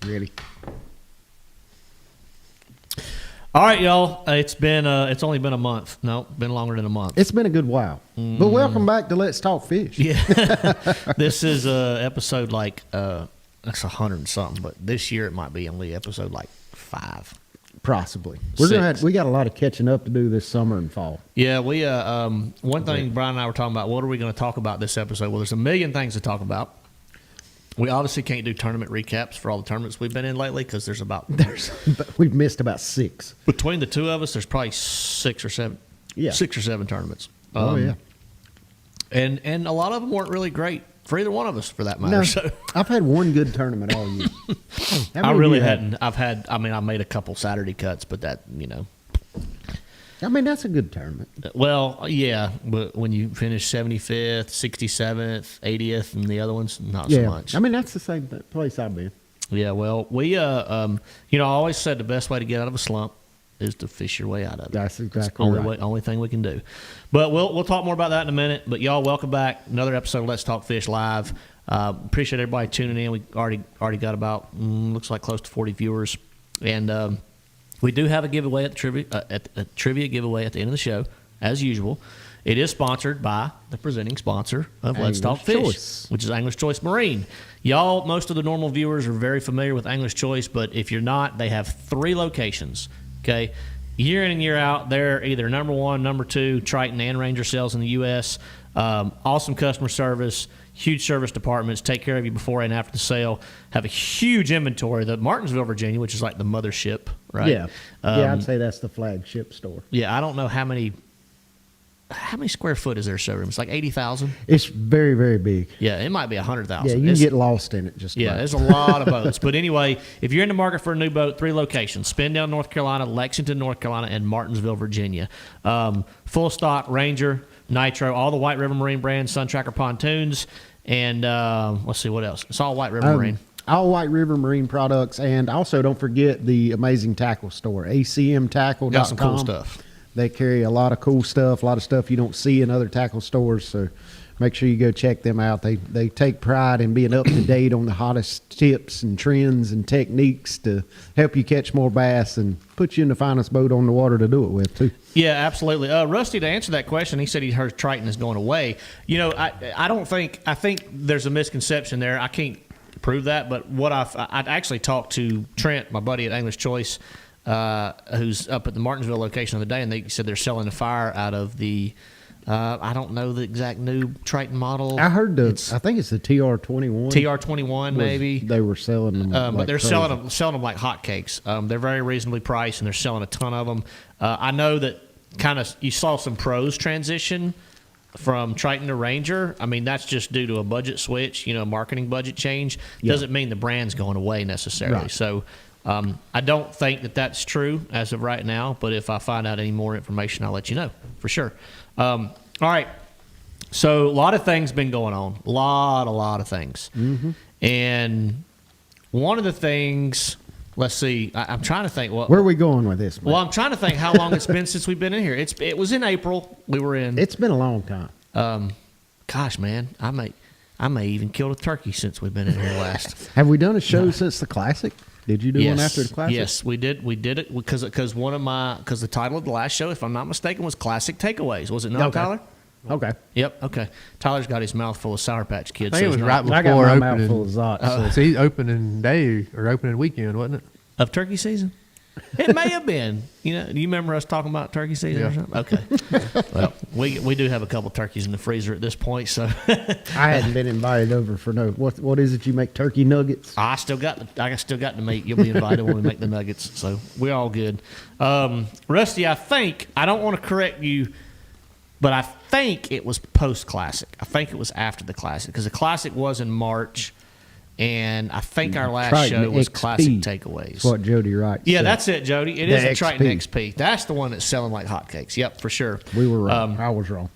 Ready. All right, y'all. It's only been a month. No, been longer than a month. It's been a good while. But welcome back to Let's Talk Fish. Yeah. This is episode that's 100 and something, but this year it might be only episode 5. Possibly. We got a lot of catching up to do this summer and fall. Yeah, we one thing Brian and I were talking about, what are we going to talk about this episode? Well, there's a million things to talk about. We obviously can't do tournament recaps for all the tournaments we've been in lately because we've missed about 6. Between the two of us, there's probably 6 or 7. Yeah. 6 or 7 tournaments. Yeah. And a lot of them weren't really great for either one of us, for that matter. No, so I've had one good tournament all year. I really hadn't. I made a couple Saturday cuts, but that, I mean, that's a good tournament. Well, yeah, but when you finish 75th, 67th, 80th, and the other ones, not so much. I mean, that's the same place I've been. Yeah, well, we, I always said the best way to get out of a slump is to fish your way out of it. That's exactly right. Only thing we can do. But we'll talk more about that in a minute. But y'all, welcome back. Another episode of Let's Talk Fish Live. Appreciate everybody tuning in. We already got about looks like close to 40 viewers, and we do have a giveaway at the trivia giveaway at the end of the show, as usual. It is sponsored by the presenting sponsor of Let's Talk Fish, which is Angler's Choice Marine. Y'all, most of the normal viewers are very familiar with Angler's Choice, but if you're not, they have 3 locations. Okay, year in and year out, they're either number 1, number 2 Triton and Ranger sales in the U.S. Awesome customer service, huge service departments, take care of you before and after the sale. Have a huge inventory. The Martinsville, Virginia, which is like the mothership, right? Yeah, I'd say that's the flagship store. Yeah, I don't know how many square foot is their showroom. It's like 80,000. It's very, very big. Yeah, it might be 100,000. Yeah, you can get lost in it. There's a lot of boats. But anyway, if you're in the market for a new boat, 3 locations: Spindale, North Carolina; Lexington, North Carolina; and Martinsville, Virginia. Full stock Ranger, Nitro, all the White River Marine brands, Sun Tracker pontoons, and let's see what else. It's all White River Marine. All White River Marine products, and also don't forget the amazing tackle store, acmtackle.com. Got some cool stuff. They carry a lot of cool stuff, a lot of stuff you don't see in other tackle stores, so make sure you go check them out. They take pride in being up to date on the hottest tips and trends and techniques to help you catch more bass and put you in the finest boat on the water to do it with, too. Yeah, absolutely. Rusty, to answer that question, he said he heard Triton is going away. I think there's a misconception there. I can't prove that, but I'd actually talked to Trent, my buddy at Angler's Choice, who's up at the Martinsville location the other day, and they said they're selling the fire out of the I don't know the exact new Triton model. I heard I think it's the TR21. TR21 maybe. They were selling them, but they're selling them like hotcakes. They're very reasonably priced, and they're selling a ton of them. I know that you saw some pros transition from Triton to Ranger. I mean, that's just due to a budget switch, marketing budget change. Doesn't mean the brand's going away necessarily. Right. So I don't think that that's true as of right now, but if I find out any more information, I'll let you know for sure. All right. So a lot of things been going on. A lot of things. Mm-hmm. And one of the things, let's see, I'm trying to think. Where are we going with this, man? Well, I'm trying to think how long it's been since we've been in here. It was in April. We were in. It's been a long time. Gosh, man, I may even killed a turkey since we've been in here last. Have we done a show since the Classic? Did you do one after the Classic? Yes, we did. We did it because the title of the last show, if I'm not mistaken, was Classic Takeaways. Was it not, okay. Tyler? Okay. Yep. Okay. Tyler's got his mouth full of Sour Patch Kids. I think it was right before I got my opening. mouth full of Zots. So it's opening day or opening weekend, wasn't it? Of turkey season? It may have been. Do you remember us talking about turkey season or something? Okay. Well, we do have a couple turkeys in the freezer at this point, so I hadn't been invited over for what is it you make, turkey nuggets? I still got the meat. You'll be invited when we make the nuggets, so we're all good. Rusty, I don't want to correct you, but I think it was post Classic. I think it was after the Classic because the Classic was in March. And I think our last Triton show was XP. Classic Takeaways. That's what Jody writes. Yeah, that's it, Jody. It is The a Triton XP. XP. That's the one that's selling like hotcakes. Yep, for sure. We were wrong. I was wrong.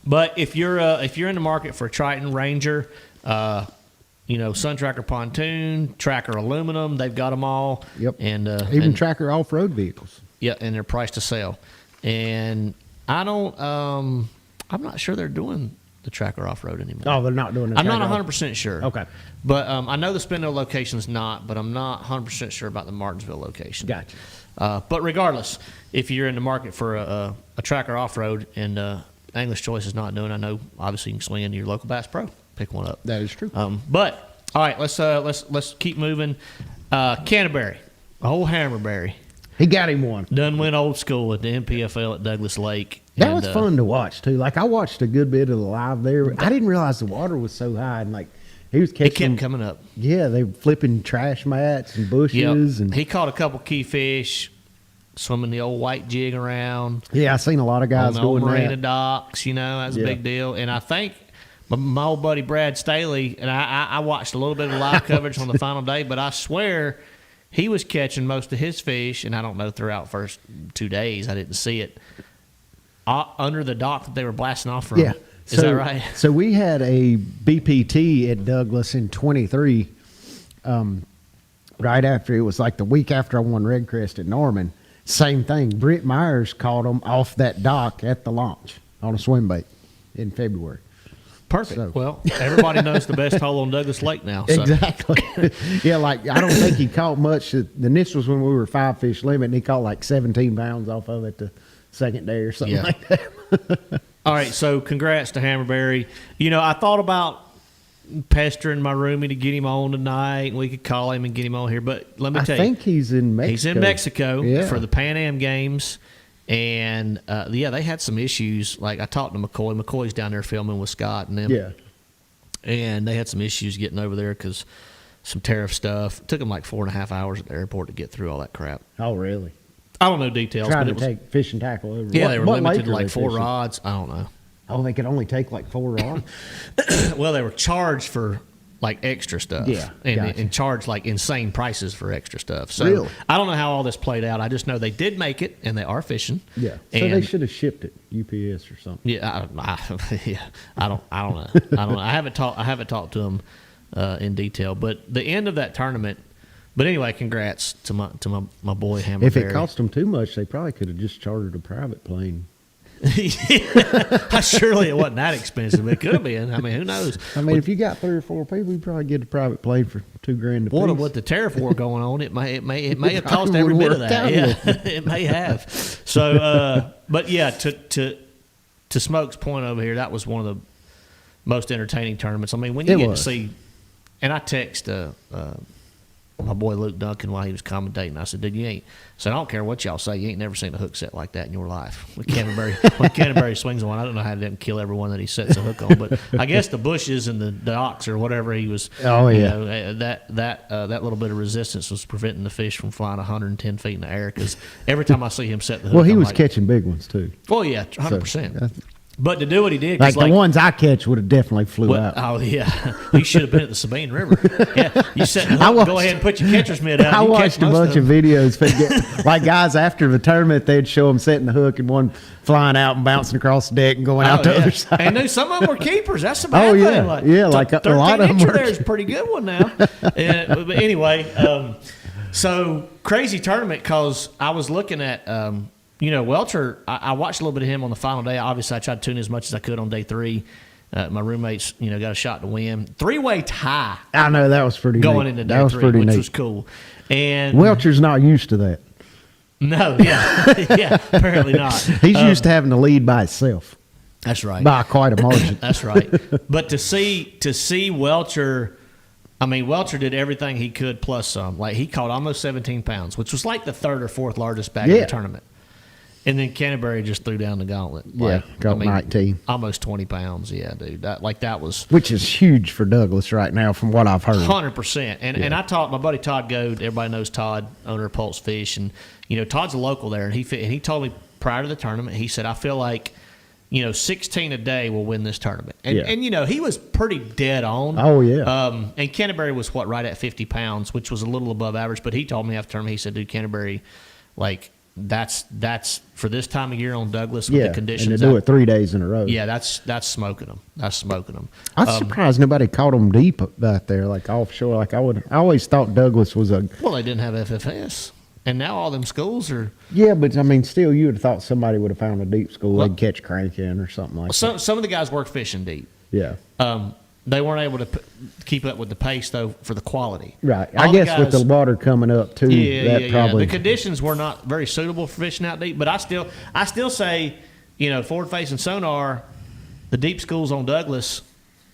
But if you're in the market for a Triton Ranger, Sun Tracker pontoon, Tracker aluminum, they've got them all. Yep. And even Tracker off-road vehicles. Yeah, and they're priced to sell. And I'm not sure they're doing the tracker off road anymore. Oh, they're not doing it. I'm not 100% sure. Okay. But I know the Spindle location's not, but I'm not 100% sure about the Martinsville location. Gotcha. But regardless, if you're in the market for a tracker off road and English Choice is not doing, I know obviously you can swing into your local Bass Pro, pick one up. That is true. But all right, let's keep moving. Canterbury, old Hammerberry, He got him one. done went old school at the MPFL at Douglas Lake. That And, was fun to watch too. Like I watched a good bit of the live there. I didn't realize the water was so high, and like he was It catching. kept coming up. Yeah, they were flipping trash mats and bushes, and He caught a couple key fish, swimming the old white jig around. yeah, I seen a lot of guys on the old doing marina that. docks, that's a Yeah. big deal. And I think my old buddy Brad Staley, and I watched a little bit of live coverage on the final day, but I swear he was catching most of his fish, and I don't know, throughout the first 2 days, I didn't see it, under the dock that they were blasting off from. Yeah, Is that right? So we had a BPT at Douglas in 23. Right after, it was like the week after I won Red Crest at Norman. Same thing. Britt Myers caught them off that dock at the launch on a swim bait in February. Perfect. So- Well, everybody knows the best hole on Douglas Lake now. So. Exactly. Yeah, like I don't think he caught much. And this was when we were 5 fish limit, and he caught like 17 pounds off of it the second day or something Yeah. like that. All right, so congrats to Hammerberry. I thought about pestering my roomie to get him on tonight, and we could call him and get him on here. But let me I tell think you, he's in Mexico. he's in Mexico Yeah. for the Pan Am Games. And, they had some issues. Like, I talked to McCoy. McCoy's down there filming with Scott and them. Yeah. And they had some issues getting over there because some tariff stuff. It took them like 4.5 hours at the airport to get through all that crap. Oh, really? I don't know details. Trying but to it was, take fishing tackle over. Yeah, they were what limited lake to are like they 4 fishing? rods. I don't know. Oh, they could only take like 4 rods? Well, they were charged for like extra stuff. Yeah, And, gotcha. and charged like insane prices for extra stuff. So Really? I don't know how all this played out. I just know they did make it and they are fishing. Yeah. So And they should have shipped it UPS or something. yeah, I don't know. I haven't talked to them in detail, but the end of that tournament. But anyway, congrats to my boy Hammerberry. If it cost them too much, they probably could have just chartered a private plane. Surely it wasn't that expensive. It could have been. I mean, who knows? I mean, if you got 3 or 4 people, you probably get a private plane for $2,000 a piece. What with the tariff war going on, it may have cost probably every would bit of work that. out a Yeah, little. it may have. So, but yeah, to Smoke's point over here, that was one of the most entertaining tournaments. I mean, when you It get was. to see, and I text my boy Luke Duncan while he was commentating. I said, "Dude, you ain't." So I don't care what y'all say. You ain't never seen a hook set like that in your life. When Canterbury swings one, I don't know how he didn't kill everyone that he sets a hook on, but I guess the bushes and the docks or whatever he was. Oh, yeah. That little bit of resistance was preventing the fish from flying 110 feet in the air. Because every time I see him set the hook, Well, he I'm was like, catching big ones too. well, yeah, 100%. But to do what he did, 'cause Like the ones I catch would have definitely flew out. oh yeah, you should have been at the Sabine River. Yeah, you set the I hook, watched- go ahead and put your catcher's mitt out. I You can watched catch a most bunch of videos. Like guys after the tournament, they'd show them setting the hook and one flying out and bouncing across the deck and going out the yeah. other side. And then some of them were keepers. That's the bad Oh, yeah. thing. Yeah, like a lot of them 13 were. There is a pretty good one now. But anyway, so crazy tournament because I was looking at, Welcher. I watched a little bit of him on the final day. Obviously, I tried to tune as much as I could on day 3. My roommates, got a shot to win. 3-way tie I know that was pretty going neat. into day That was 3, pretty which neat. was cool. And Welcher's not used to that. no, yeah, yeah, apparently not. He's used to having to lead by himself That's right. by quite a margin. That's right. But to see Welcher, I mean, Welcher did everything he could plus some. Like he caught almost 17 pounds, which was like the 3rd or 4th largest bag of Yeah. the tournament. And then Canterbury just threw down the gauntlet. Yeah, got 19. Almost 20 pounds. Yeah, dude. That was Which is huge for Douglas right now, from what I've heard. 100%. And I talked my buddy Todd Goad. Everybody knows Todd, owner of Pulse Fish, and Todd's a local there. And he told me prior to the tournament, he said, I feel like 16 a day will win this tournament. And Yeah. he was pretty dead on. Oh, yeah. And Canterbury was right at 50 pounds, which was a little above average. But he told me after the tournament, he said, dude, Canterbury, like that's for this time of year on Douglas with Yeah, the conditions. and to do it 3 days in a row. Yeah, that's smoking them. That's smoking them. I was surprised nobody caught them deep out there, like offshore. Like I always thought Douglas was a. Well, they didn't have FFS. and now all them schools are. Yeah, but I mean, still, you would have thought somebody would have found a deep school they'd catch crank in or something like that. Some of the guys work fishing deep. Yeah. They weren't able to keep up with the pace though for the quality. Right. All I guess with the water coming up too, probably the conditions were not very suitable for fishing out deep. But I still say, forward facing sonar, the deep schools on Douglas,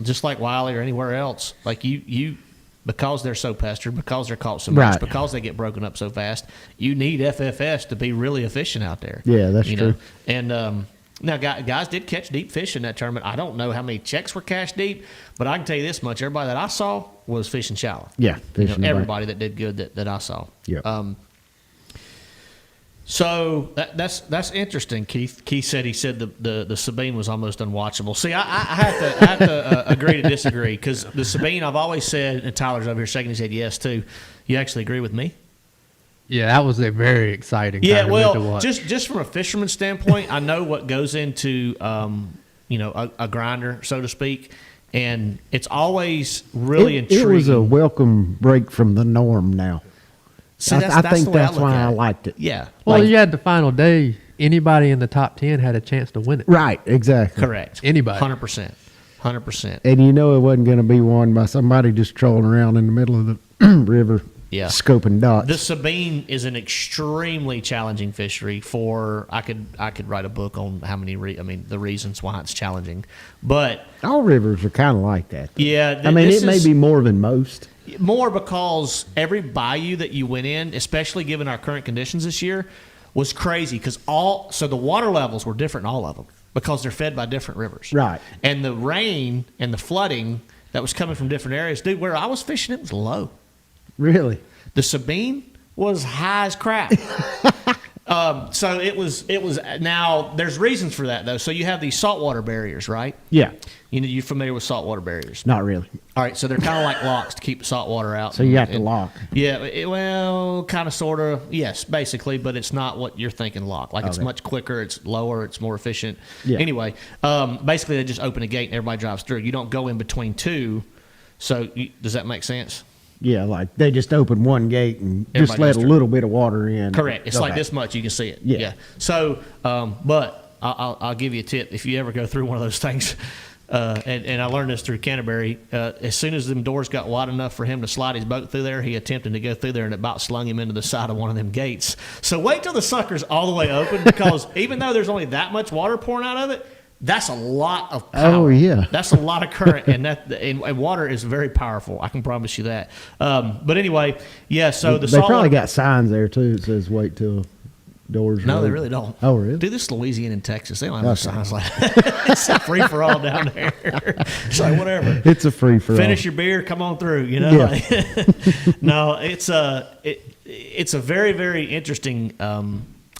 just like Wiley or anywhere else, like you because they're so pestered, because they're caught so much, Right. because they get broken up so fast, you need FFS to be really efficient out there. Yeah, that's true. And now, guys did catch deep fish in that tournament. I don't know how many checks were cashed deep, but I can tell you this much: everybody that I saw was fishing shallow. Yeah, fishing everybody that did good that I saw. Yeah. So that's interesting. Keith said the Sabine was almost unwatchable. See, I have to agree to disagree, because the Sabine, I've always said, and Tyler's over here shaking his head yes too. You actually agree with me? Yeah, that was a very exciting Yeah, tournament to well, watch. just from a fisherman's standpoint, I know what goes into a grinder, so to speak, and it's always really intriguing. It was a welcome break from the norm now. See, I think the way that's look why at I it. liked it. Yeah. Well, you had the final day. Anybody in the top 10 had a chance to win it. Right, exactly. Correct. Anybody. 100%. And you know it wasn't going to be won by somebody just trolling around in the middle of the river, scoping dots. The Sabine is an extremely challenging fishery. I could write a book on how many. The reasons why it's challenging, but all rivers are kind of like that, though. Yeah, I mean, it may be more than most. More because every bayou that you went in, especially given our current conditions this year, was crazy, because so the water levels were different in all of them because they're fed by different rivers. Right. And the rain and the flooding that was coming from different areas, dude, where I was fishing, it was low. Really? The Sabine was high as crap. So it was. Now there's reasons for that though. So you have these saltwater barriers, right? Yeah. You're familiar with saltwater barriers? Not really. All right, so they're kind of like locks to keep the salt water out. So you have to lock. Yeah, well, kind of, sort of, yes, basically, but it's not what you're thinking lock. Like, it's much quicker, it's lower, it's more efficient. Yeah. Anyway, basically, they just open a gate and everybody drives through. You don't go in between two. So does that make sense? Yeah, like they just open one gate and just Everybody let goes a through. little bit of water in. Correct. It's like this much. You can see it. Yeah. So, but I'll give you a tip. If you ever go through one of those things, and I learned this through Canterbury, as soon as them doors got wide enough for him to slide his boat through there, he attempted to go through there and it about slung him into the side of one of them gates. So wait till the sucker's all the way open, because even though there's only that much water pouring out of it, that's a lot of power. Oh, yeah. That's a lot of current, and water is very powerful. I can promise you that. But anyway, yeah, so the They saltwater... probably got signs there, too, that says wait till doors are No, they open. really don't. Oh, really? Dude, this is Louisiana and Texas. They don't have no signs like that. It's a free-for-all down there. It's like, whatever. It's a free-for-all. Finish your beer, come on through, Yeah. Like, no, it's a very, very interesting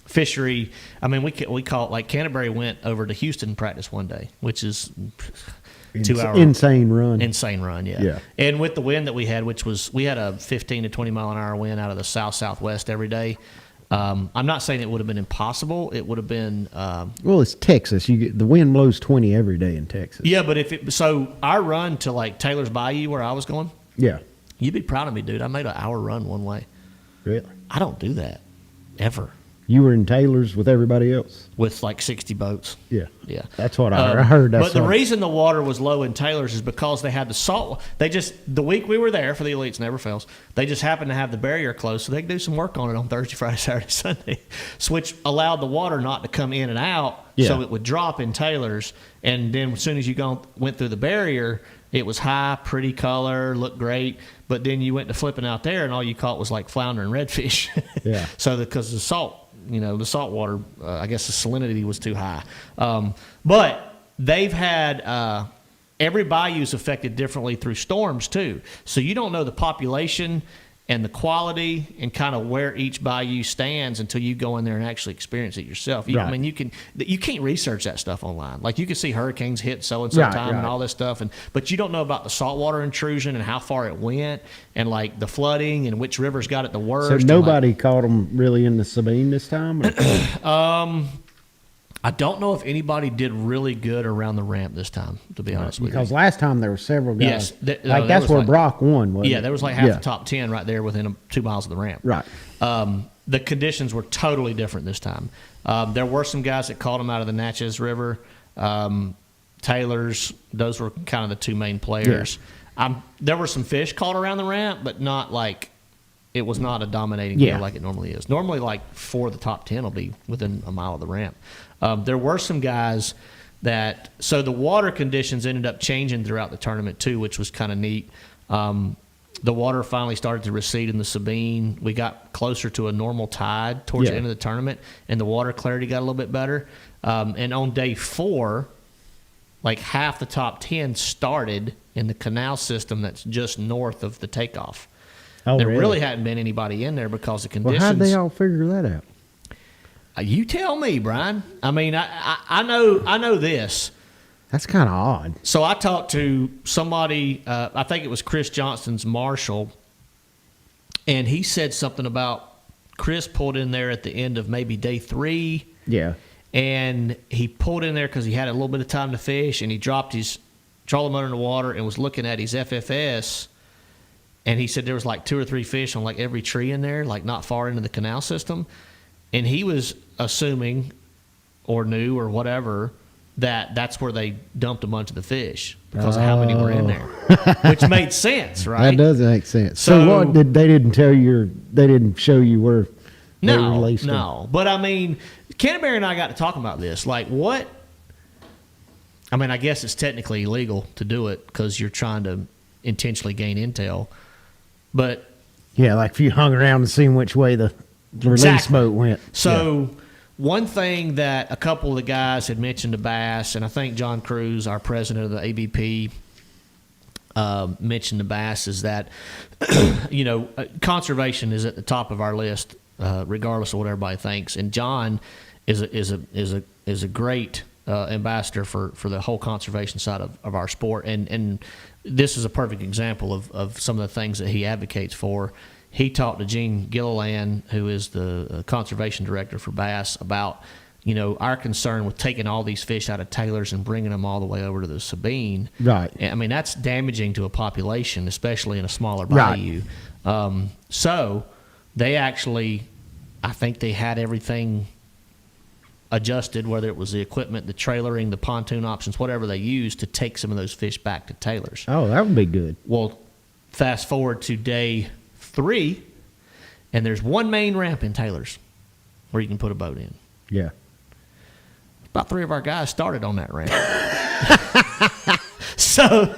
fishery. I mean, we call it, like, Canterbury went over to Houston and practiced one day, which is 2 hour insane run. Insane run, yeah. And with the wind that we had, we had a 15 to 20 mile an hour wind out of the south-southwest every day. I'm not saying it would have been impossible. It would have been. Well, it's Texas. The wind blows 20 every day in Texas. Yeah, but so our run to like Taylor's Bayou, where I was going, Yeah. you'd be proud of me, dude. I made an hour run one way. Really? I don't do that ever You were in Taylor's with everybody else? with like 60 boats. Yeah. Yeah, That's what I heard. But the reason the water was low in Taylor's is because they had the salt. The week we were there for the elites, never fails. They just happened to have the barrier closed, so they could do some work on it on Thursday, Friday, Saturday, Sunday, which allowed the water not to come in and out, so it would drop in Taylor's. And then as soon as you went through the barrier, it was high, pretty color, looked great. But then you went to flipping out there, and all you caught was like flounder and redfish. Yeah. So because the salt. The salt water, I guess the salinity was too high. But they've had every bayou's affected differently through storms too. So you don't know the population and the quality and kind of where each bayou stands until you go in there and actually experience it yourself. I mean, you can't research that stuff online. Like, you can see hurricanes hit so-and-so time and all this stuff, but you don't know about the saltwater intrusion and how far it went and, like, the flooding and which rivers got it the worst. So nobody caught them really in the Sabine this time? I don't know if anybody did really good around the ramp this time, to be honest with you. Because last time there were several guys. Yes, That's where Brock won, wasn't Yeah, it? there was like half the top 10 right there within 2 miles of the ramp. Right. The conditions were totally different this time. There were some guys that caught them out of the Natchez River. Taylor's, those were kind of the two main players. There were some fish caught around the ramp, but not like it was not a dominating deal like it normally is. Normally, like 4 of the top 10 will be within a mile of the ramp. There were some guys that – so the water conditions ended up changing throughout the tournament too, which was kind of neat. The water finally started to recede in the Sabine. We got closer to a normal tide towards the end of the tournament, and the water clarity got a little bit better. And on day 4, like half the top 10 started in the canal system that's just north of the takeoff. Oh, there really hadn't been anybody in there because the conditions. Well, how'd they all figure that out? You tell me, Brian. I mean, I know this. That's kind of odd. So I talked to somebody, I think it was Chris Johnston's marshal, and he said something about Chris pulled in there at the end of maybe day 3. Yeah. And he pulled in there because he had a little bit of time to fish, and he dropped his trolling motor in the water and was looking at his FFS, and he said there was like 2 or 3 fish on like every tree in there, like not far into the canal system. And he was assuming or knew or whatever that that's where they dumped a bunch of the fish because of how many were in there, which made sense, right? That does make sense. So what did they didn't tell you? They didn't show you where they released them? No. But I mean, Canterbury and I got to talking about this. Like, what? I mean, I guess it's technically illegal to do it because you're trying to intentionally gain intel. But yeah, like if you hung around and seen which way the release boat went. So one thing that a couple of the guys had mentioned to Bass, and I think John Cruz, our president of the ABP, mentioned to Bass, is that conservation is at the top of our list, regardless of what everybody thinks. And John is a great ambassador for the whole conservation side of our sport, and this is a perfect example of some of the things that he advocates for. He talked to Gene Gilliland, who is the conservation director for Bass, about our concern with taking all these fish out of Taylor's and bringing them all the way over to the Sabine. Right. I mean, that's damaging to a population, especially in a smaller bayou. Right. So they actually, I think they had everything adjusted, whether it was the equipment, the trailering, the pontoon options, whatever they used to take some of those fish back to Taylor's. Oh, that would be good. Well, fast forward to day 3, and there's one main ramp in Taylor's where you can put a boat in. Yeah. About 3 of our guys started on that ramp. so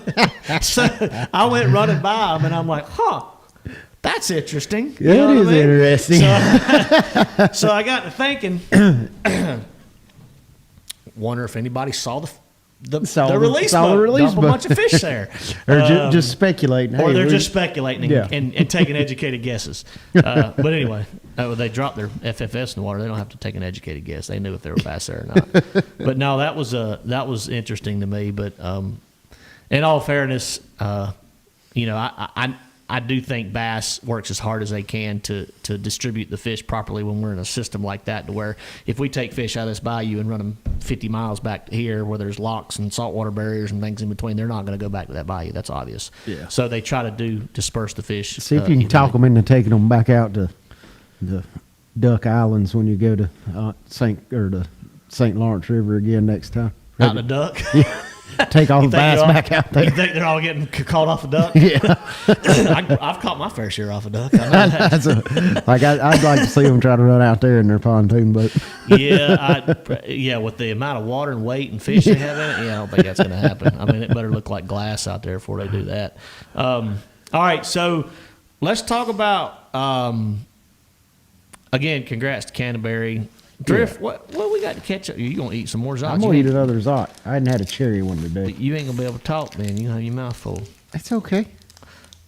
I went running by them, and I'm like, that's interesting. You know it is interesting. So I got to thinking, wonder if anybody saw the release boat, dump a bunch of fish there. Or just speculating. Or they're just speculating and taking educated guesses. But anyway, they dropped their FFS in the water. They don't have to take an educated guess. They knew if they were bass there or not. But no, that was interesting to me. But in all fairness, I do think Bass works as hard as they can to distribute the fish properly when we're in a system like that, to where if we take fish out of this bayou and run them 50 miles back to here where there's locks and saltwater barriers and things in between, they're not going to go back to that bayou. That's obvious. Yeah. So they try to disperse the fish. See if you can talk them into taking them back out to the Duck Islands when you go to the St. Lawrence River again next time. Out in the Duck? Yeah. Take all the bass back out there. You think they're all getting caught off a duck? Yeah. I've caught my fair share off a duck. I know that. I'd like to see them try to run out there in their pontoon boat. Yeah, with the amount of water and weight and fish they have in it, I don't think that's going to happen. I mean, it better look like glass out there before they do that. All right, so let's talk about, again, congrats to Canterbury. Drift, what we got to catch up? You gonna eat some more Zots? I'm gonna eat another Zot. I hadn't had a cherry one today. You ain't gonna be able to talk, man. You have your mouth full. That's okay.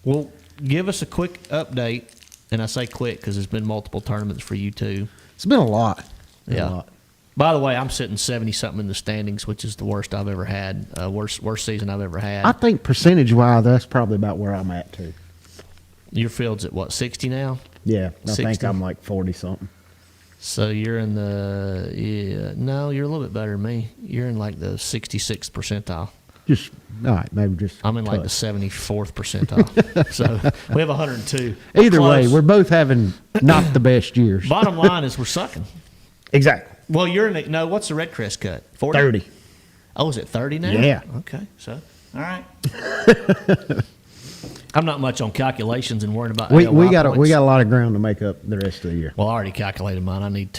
Well, give us a quick update, and I say quick because there's been multiple tournaments for you too. It's been a lot. A lot. By the way, I'm sitting 70-something in the standings, which is the worst I've ever had. Worst season I've ever had. I think percentage-wise, that's probably about where I'm at too. Your field's at what, 60 now? Yeah, I 60? think I'm like 40-something. So you're in the No, you're a little bit better than me. You're in like the 66th percentile. Just all right, maybe just. I'm in like the 74th percentile. So we have 102. Either way, Close. we're both having not the best years. Bottom line is we're sucking. Exactly. Well, you're in. No, what's the red crest cut? 40? 30. Oh, is it 30 now? Yeah. Okay. So, all right. I'm not much on calculations and worrying about We AOY got points. a lot of ground to make up the rest of the year. Well, I already calculated mine. I need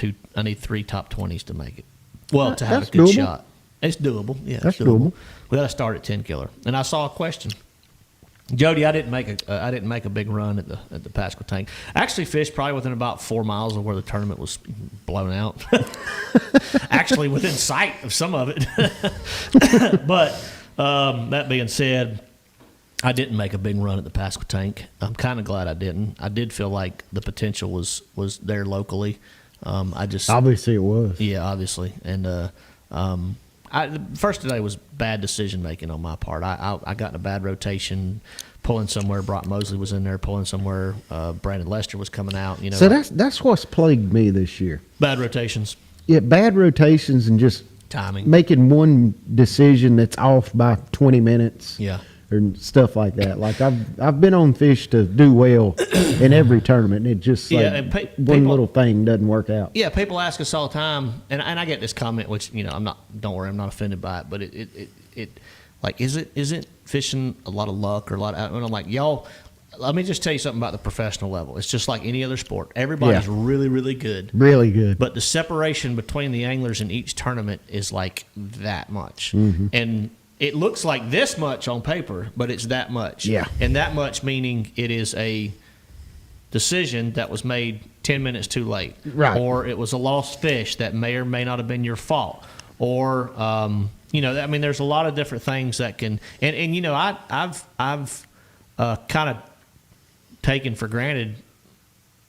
3 top 20s to make it. Well, to have That's a good doable. shot. It's doable. Yeah, That's it's doable. doable. We got to start at 10 killer. And I saw a question. Jody, I didn't make a big run at the Pasquotank. I actually fished probably within about 4 miles of where the tournament was blown out. Actually, within sight of some of it. But that being said, I didn't make a big run at the Pasquotank. I'm kind of glad I didn't. I did feel like the potential was there locally. Obviously, it was. Yeah, obviously, and the first today was bad decision making on my part. I got in a bad rotation, pulling somewhere. Brock Mosley was in there pulling somewhere. Brandon Lester was coming out. You know, So that's what's plagued me this year. bad rotations, Yeah, bad rotations and just timing. making one decision that's off by 20 minutes. Yeah. Or stuff like that. Like I've been on fish to do well in every tournament. And it just like Yeah, and one people- little thing doesn't work out. Yeah, people ask us all the time, and I get this comment, which I'm not. Don't worry, I'm not offended by it. But it like isn't fishing a lot of luck or a lot of? And I'm like, y'all. Let me just tell you something about the professional level. It's just like any other sport. Everybody's really, really good. Really good. But the separation between the anglers in each tournament is like that much. And it looks like this much on paper, but it's that much. Yeah. And that much meaning it is a decision that was made 10 minutes too late. Right. Or it was a lost fish that may or may not have been your fault. Or, I mean, there's a lot of different things that can – and I've kind of taken for granted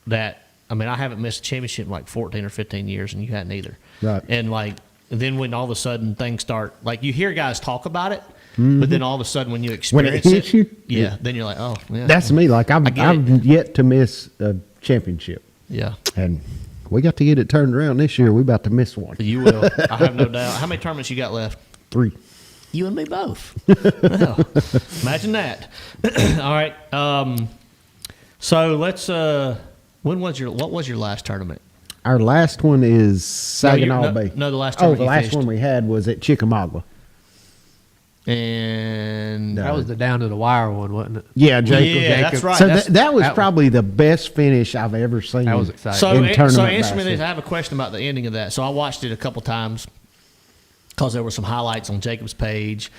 that – I mean, I haven't missed a championship in like 14 or 15 years, and you hadn't either. Right. And like – then when all of a sudden things start, like you hear guys talk about it, but then all of a sudden when you experience hits you? yeah, then you're like, oh, yeah. That's me. Like I get I've yet to miss a championship. Yeah. And we got to get it turned around this year. We about to miss one. You will. I have no doubt. How many tournaments you got left? 3. You and me both. Well, imagine that. All right. So let's. What was your last tournament? Our last one is Saginaw Bay. No, the last Oh, tournament the you last fished. one we had was at Chickamauga. And That was the down to the wire one, wasn't it? Yeah, Jacob. Yeah, that's right. So That's- that was that- probably the best finish I've ever seen. That was exciting. So, in tournament answer me bass this. I have a question about the ending of that. So I watched it a couple times because there were some highlights on Jacob's page.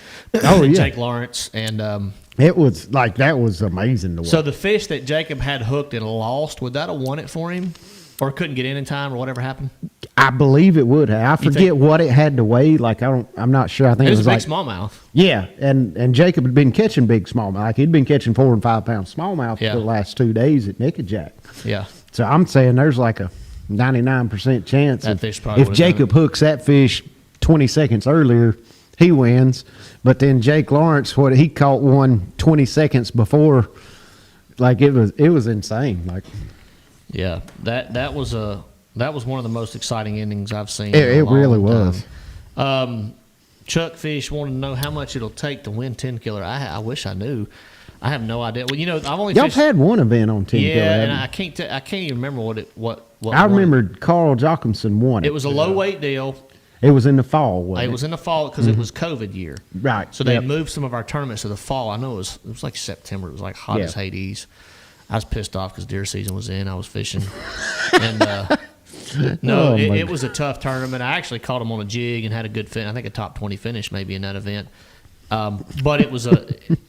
Oh, yeah. Jake Lawrence and It was like that was amazing to watch. so the fish that Jacob had hooked and lost, would that have won it for him, or couldn't get in time, or whatever happened? I believe it would have. I You forget think- what it had to weigh. Like I'm not sure. I think It it was was a big like smallmouth. yeah. And Jacob had been catching big smallmouth. Like he'd been catching 4 and 5 pound smallmouth Yeah. for the last 2 days at Nickajack. Yeah. So I'm saying there's like a 99% chance That if, fish probably if would've done Jacob it. hooks that fish 20 seconds earlier, he wins. But then Jake Lawrence, what he caught one 20 seconds before, like it was insane. Like Yeah. That was one of the most exciting endings I've seen. It- in a it really long was. time. Chuck Fish wanted to know how much it'll take to win 10 killer. I wish I knew. I have no idea. Well, I've only y'all fished. had one event on 10 Yeah, kilo. and haven't you? I can't even remember what I won it. remember Carl Jochimson won it. It was a low weight deal. It was in the fall. Wasn't It was in the fall because it was COVID year. Right. So they Yep. moved some of our tournaments to the fall. I know it was like September. It was like hot Yeah. as Hades. I was pissed off because deer season was in. I was fishing. And no, Oh, my it was a tough tournament. I actually caught him on a jig and had a good finish. I think a top 20 finish maybe in that event. But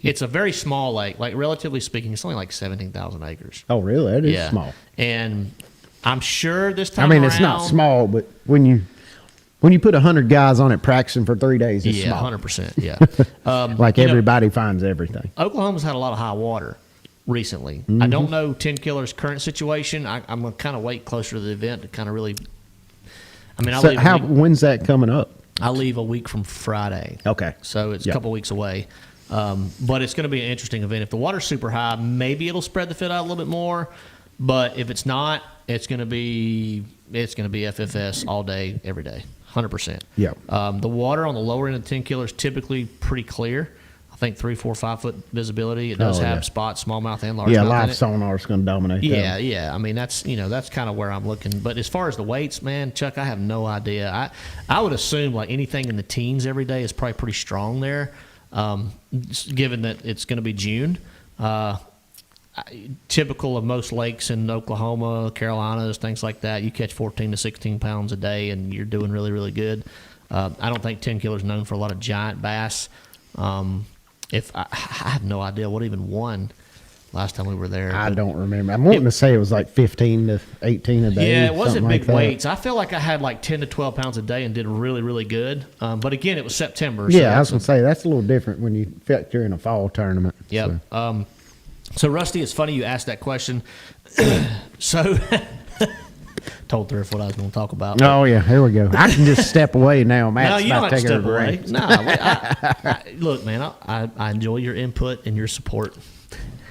it's a very small lake. Like relatively speaking, it's only like 17,000 acres. Oh, really? That is small. And I'm sure this I time mean, it's not around- small, but when you put 100 guys on it practicing for 3 days, it's Yeah, small. 100%. Yeah. Like You know, everybody finds everything. Oklahoma's had a lot of high water recently. Mm-hmm. I don't know 10 Killer's current situation. I'm going to kind of wait closer to the event to kind of really. I mean, So when's that coming up? I leave a week from Friday. Okay. So it's a Yep. couple weeks away. But it's going to be an interesting event. If the water's super high, maybe it'll spread the fit out a little bit more. But if it's not, it's going to be it's going to be FFS all day, every day, 100%. Yep. The water on the lower end of the 10 killer is typically pretty clear. I think 3, 4, 5 foot visibility. It does have spots, smallmouth and largemouth. Yeah, in live it. sonar is going to dominate. Yeah. I mean, that's kind of where I'm looking. But as far as the weights, man, Chuck, I have no idea. I would assume like anything in the teens every day is probably pretty strong there, given that it's going to be June. Typical of most lakes in Oklahoma, Carolinas, things like that, you catch 14 to 16 pounds a day, and you're doing really, really good. I don't think 10 killer is known for a lot of giant bass. If I have no idea what even won last time we were there. I don't remember. I'm wanting to say it was like 15 to 18 a day. Yeah, it wasn't something big like that. weights. I feel like I had like 10 to 12 pounds a day and did really, really good. But again, it was September. Yeah, I was going to say that's a little different when you factor in a fall tournament. Yep. So Rusty, it's funny you asked that question. So told Thrift what I was going to talk about. Oh yeah, here we go. I can just step away now. Matt's No, you don't about have to to take step over the away. reins. No, look, man, I enjoy your input and your support.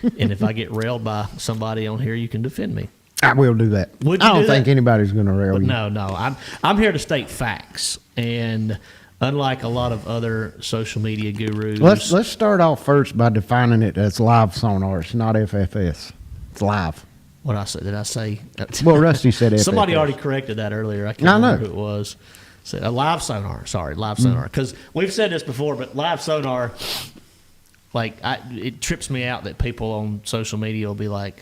And if I get railed by somebody on here, you can defend me. I will do that. Would you I don't do think that? anybody's going to rail you. No, I'm here to state facts. And unlike a lot of other social media gurus, Let's start off first by defining it as live sonar. It's not FFS. It's live. what I said, did I say? Well, Rusty said FFS. Somebody already corrected that earlier. I can't remember who it was. Said a live sonar. Sorry, live sonar. Because we've said this before, but live sonar, like it trips me out that people on social media will be like,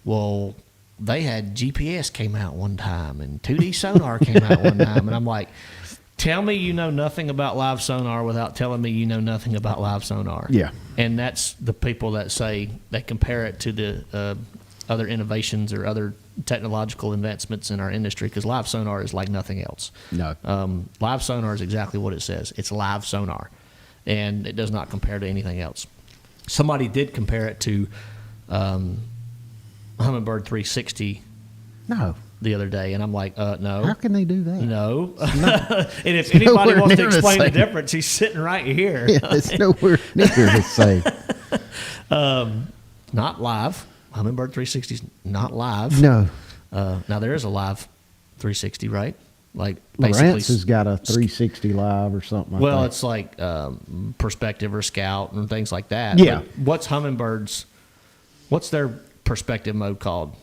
well, they had GPS came out one time and 2D sonar came out one time. And I'm like, tell me you know nothing about live sonar without telling me you know nothing about live sonar. Yeah. And that's the people that say they compare it to the other innovations or other technological advancements in our industry, because live sonar is like nothing else. No. Live sonar is exactly what it says. It's live sonar, and it does not compare to anything else. Somebody did compare it to Humminbird 360 No. the other day, and I'm like, no. How can they do that? No. And if anybody nowhere wants to near the explain the same. difference, he's sitting right here. Yeah, it's nowhere near the same. Not live. Humminbird 360 is not live. No. Now there is a live 360, right? Like Lawrence has got a 360 live or something like that. well, it's like perspective or scout and things like that. Yeah. But what's Humminbird's? What's their perspective mode called?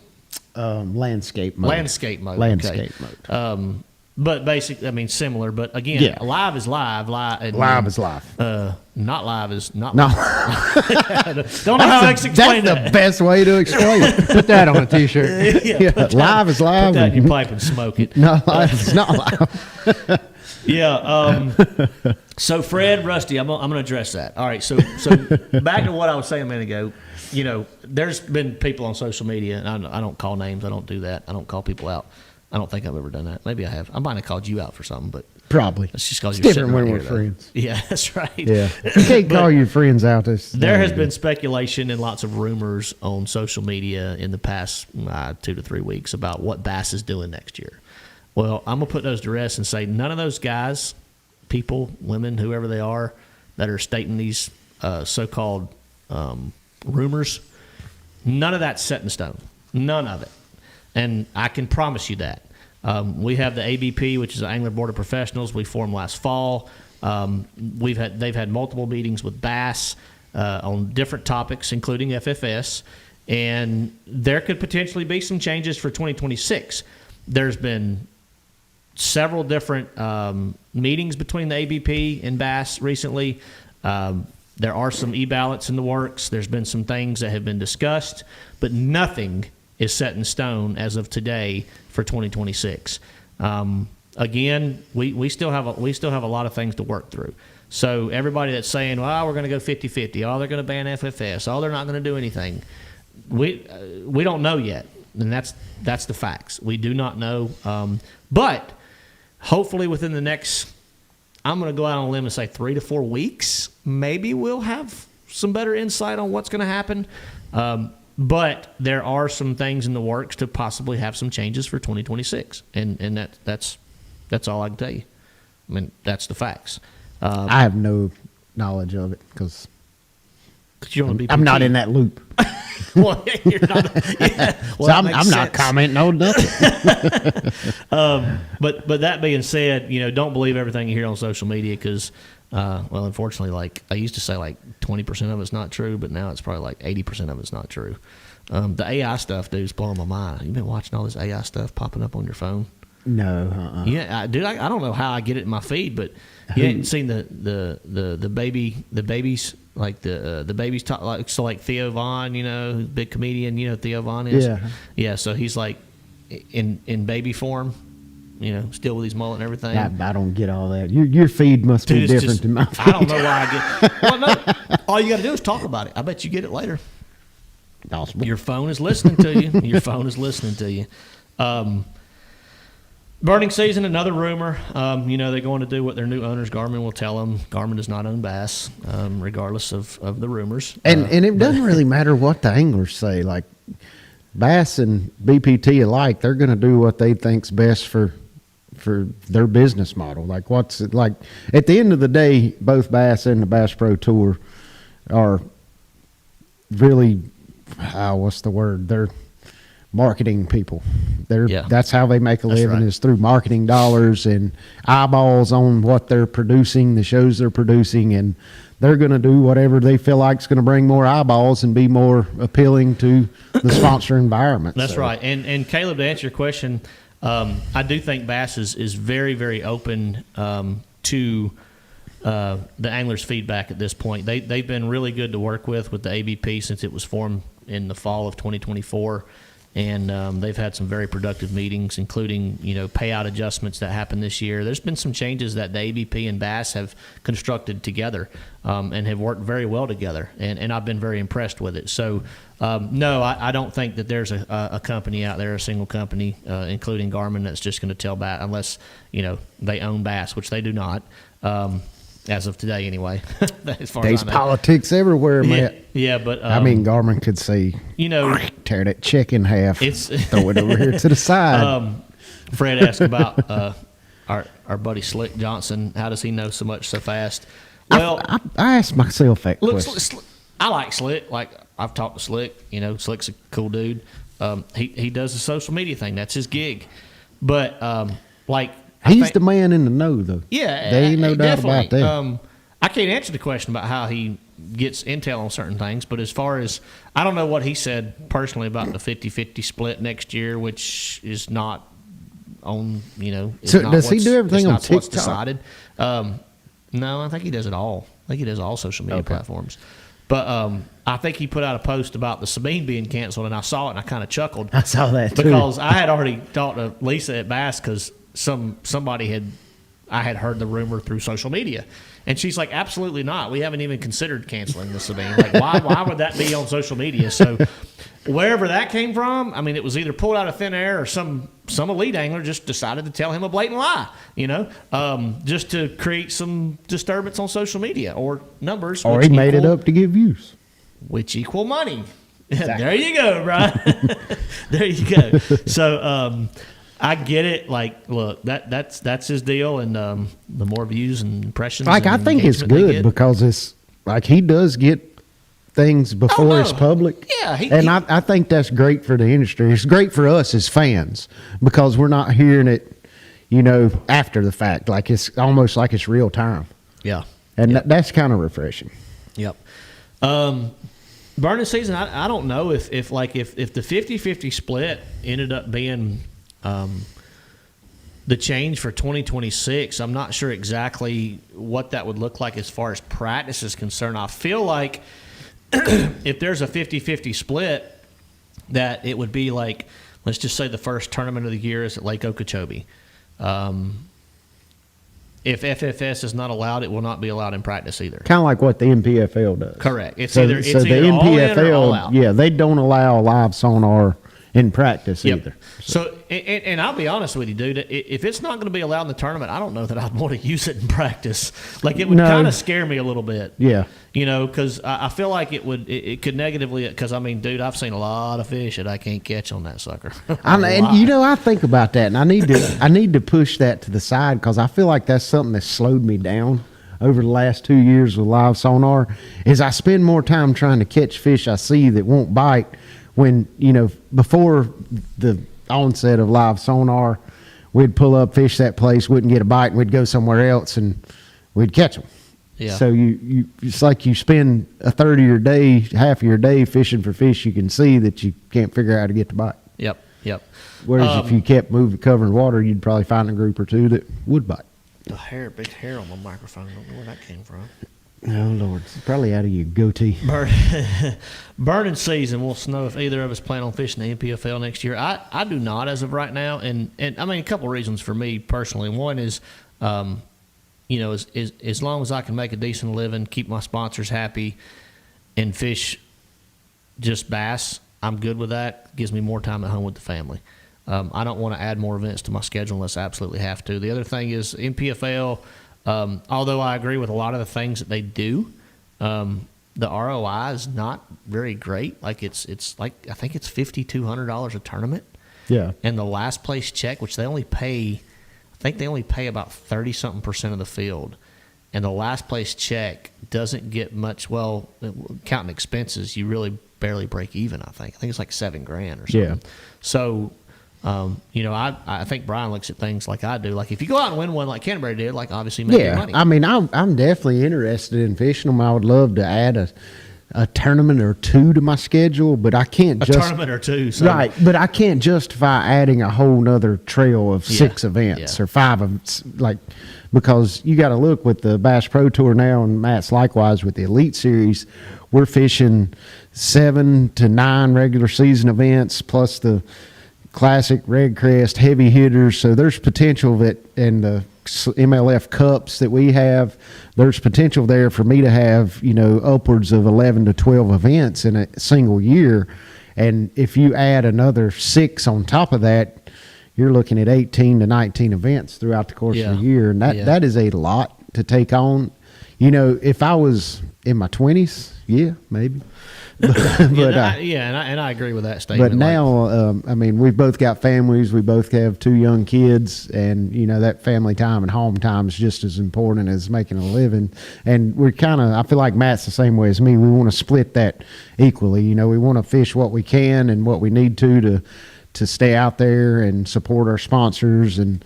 landscape mode. Landscape mode. Landscape okay. mode. But basically, I mean, similar. But again, Yeah. live is live. And Live is live. Not live is not. No. Live. Don't know how else to explain That's that. the best way to explain it. Put that on a T-shirt. Yeah, live is live. Put that in and your pipe and smoke it. not live is not live. Yeah. So Fred, Rusty, I'm going to address that. All right. So back to what I was saying a minute ago. You know, there's been people on social media, and I don't call names. I don't do that. I don't call people out. I don't think I've ever done that. Maybe I have. I might have called you out for something, but Probably. that's just because It's you're different sitting when right we're here, though. friends. Yeah, that's right. Yeah. You can't But call your friends out. there has been speculation and lots of rumors on social media in the past 2 to 3 weeks about what Bass is doing next year. Well, I'm going to put those to rest and say none of those guys, people, women, whoever they are, that are stating these so-called rumors, none of that's set in stone. None of it. And I can promise you that. We have the ABP, which is the Angler Board of Professionals. We formed last fall. They've had multiple meetings with Bass on different topics, including FFS, and there could potentially be some changes for 2026. There's been several different meetings between the ABP and Bass recently. There are some e-ballots in the works. There's been some things that have been discussed, but nothing is set in stone as of today for 2026. Again, we still have a lot of things to work through. So everybody that's saying, well, we're going to go 50-50, oh, they're going to ban FFS, oh, they're not going to do anything, we don't know yet, and that's the facts. We do not know, but hopefully within the next, I'm going to go out on a limb and say 3 to 4 weeks, maybe we'll have some better insight on what's going to happen. But there are some things in the works to possibly have some changes for 2026, and that's all I can tell you. I mean, that's the facts. I have no knowledge of it because 'Cause you're on BPT. I'm not in that loop. Well, you're not. Yeah, well, So I'm that makes not sense. commenting on nothing. But that being said, don't believe everything you hear on social media because, well, unfortunately, like I used to say, like 20% of it's not true, but now it's probably like 80% of it's not true. The AI stuff, dude, is blowing my mind. You've been watching all this AI stuff popping up on your phone. No, Yeah, dude, I don't know how I get it in my feed, but you hadn't seen the babies like the babies talk like so like Theo Von, who's a big comedian, Theo Von is. Yeah. So he's like in baby form, still with his mullet and everything. I don't get all that. Your feed must be Dude, it's different just- than my feed. I don't know why I get. Well, no, all you got to do is talk about it. I bet you get it later. Possible. Your phone is listening to you. Your phone is listening to you. Burning season, another rumor. They're going to do what their new owners, Garmin, will tell them. Garmin does not own bass, regardless of the rumors. And it doesn't really matter what the anglers say. Like Bass and BPT alike, they're going to do what they think's best for their business model. Like what's it like? At the end of the day, both Bass and the Bass Pro Tour are really, what's the word? They're marketing people. That's how they make a living, right. is through marketing dollars and eyeballs on what they're producing, the shows they're producing, and they're going to do whatever they feel like is going to bring more eyeballs and be more appealing to the sponsor environment. That's right. And Caleb, to answer your question, I do think Bass is very, very open to the anglers' feedback at this point. They've been really good to work with the ABP since it was formed in the fall of 2024. And they've had some very productive meetings, including payout adjustments that happened this year. There's been some changes that the ABP and Bass have constructed together and have worked very well together, and I've been very impressed with it. So, no, I don't think that there's a company out there, a single company, including Garmin, that's just going to tell Bass, unless they own Bass, which they do not. As of today, anyway. As far There's as I know. politics everywhere, Matt. Yeah, but Garmin could say, tear that check in half, throw it over here to the side. Fred asked about our buddy Slick Johnson. How does he know so much so fast? Well, I asked myself that look, question. I like Slick. Like I've talked to Slick. Slick's a cool dude. He does the social media thing. That's his gig. But He's the man in the know, though. Yeah, there ain't no doubt about definitely. that. I can't answer the question about how he gets intel on certain things, but as far as I don't know what he said personally about the 50-50 split next year, which is not on. So does he do everything on What's TikTok? decided? No, I think he does it all. I think he does all social media platforms. But I think he put out a post about the Sabine being canceled, and I saw it and I kind of chuckled. I saw that too. Because I had already talked to Lisa at Bass because I had heard the rumor through social media, and she's like, absolutely not. We haven't even considered canceling the Sabine. Like, why would that be on social media? So wherever that came from, I mean, it was either pulled out of thin air or some elite angler just decided to tell him a blatant lie, just to create some disturbance on social media or numbers. Or he made it up to give views. Which equal money. Exactly. There you go, Brian. There you go. So I get it. Like, look, that's his deal, and the more views and impressions. Like, I and think it's engagement they good get. because it's like he does get things before it's public. Yeah, I think that's great for the industry. It's great for us as fans because we're not hearing it, after the fact. Like it's almost like it's real time. Yeah, and that's kind of refreshing. Yep. Burning season, I don't know if the 50-50 split ended up being the change for 2026. I'm not sure exactly what that would look like as far as practice is concerned. I feel like if there's a 50-50 split, that it would be like, let's just say the first tournament of the year is at Lake Okeechobee. If FFS is not allowed, it will not be allowed in practice either. Kind of like what the MPFL does. Correct. It's so either the all in or all out. Yeah, they don't allow live sonar in practice either. So, and I'll be honest with you, dude. If it's not going to be allowed in the tournament, I don't know that I'd want to use it in practice. Like, it would kind of scare me a little bit. Yeah. Because I feel like it could negatively. Because I mean, dude, I've seen a lot of fish that I can't catch on that sucker. I think about that, and I need to push that to the side because I feel like that's something that slowed me down over the last 2 years with live sonar is I spend more time trying to catch fish I see that won't bite when, before the onset of live sonar, we'd pull up, fish that place, wouldn't get a bite, and we'd go somewhere else and we'd catch them. Yeah. So you it's like you spend a third of your day, half of your day fishing for fish you can see that you can't figure out how to get the bite. Yep. Whereas if you kept covering water, you'd probably find a group or two that would bite. The big hair on my microphone. I don't know where that came from. Oh, Lord. It's probably out of your goatee. Burning season will snow if either of us plan on fishing the MPFL next year. I do not as of right now. And I mean, a couple of reasons for me personally. One is, as long as I can make a decent living, keep my sponsors happy, and fish just bass, I'm good with that. It gives me more time at home with the family. I don't want to add more events to my schedule unless I absolutely have to. The other thing is MPFL, although I agree with a lot of the things that they do, the ROI is not very great. Like it's like, I think it's $5,200 a tournament. Yeah. And the last place check, which they only pay, I think they only pay about 30-something% of the field. And the last place check doesn't get much, well, counting expenses, you really barely break even, I think. I think it's like $7,000 or something. Yeah. So, I think Brian looks at things like I do. Like if you go out and win one like Canterbury did, like obviously make your money. I mean, I'm definitely interested in fishing them. I would love to add a tournament or two to my schedule, but I can't a tournament or two. So. Right, but I can't justify adding a whole nother trail of 6 events or 5 events, because you got to look with the Bass Pro Tour now, and Matt's likewise with the Elite Series. We're fishing 7 to 9 regular season events plus the Classic, Red Crest, heavy hitters. So there's potential that in the MLF Cups that we have, there's potential there for me to have, upwards of 11 to 12 events in a single year. And if you add another 6 on top of that, you're looking at 18 to 19 events throughout the course of the year. And that is a lot to take on. If I was in my 20s, yeah, maybe. And I agree with that statement. But now, we've both got families. We both have 2 young kids, and that family time and home time is just as important as making a living. And we're I feel like Matt's the same way as me. We want to split that equally. We want to fish what we can and what we need to stay out there and support our sponsors and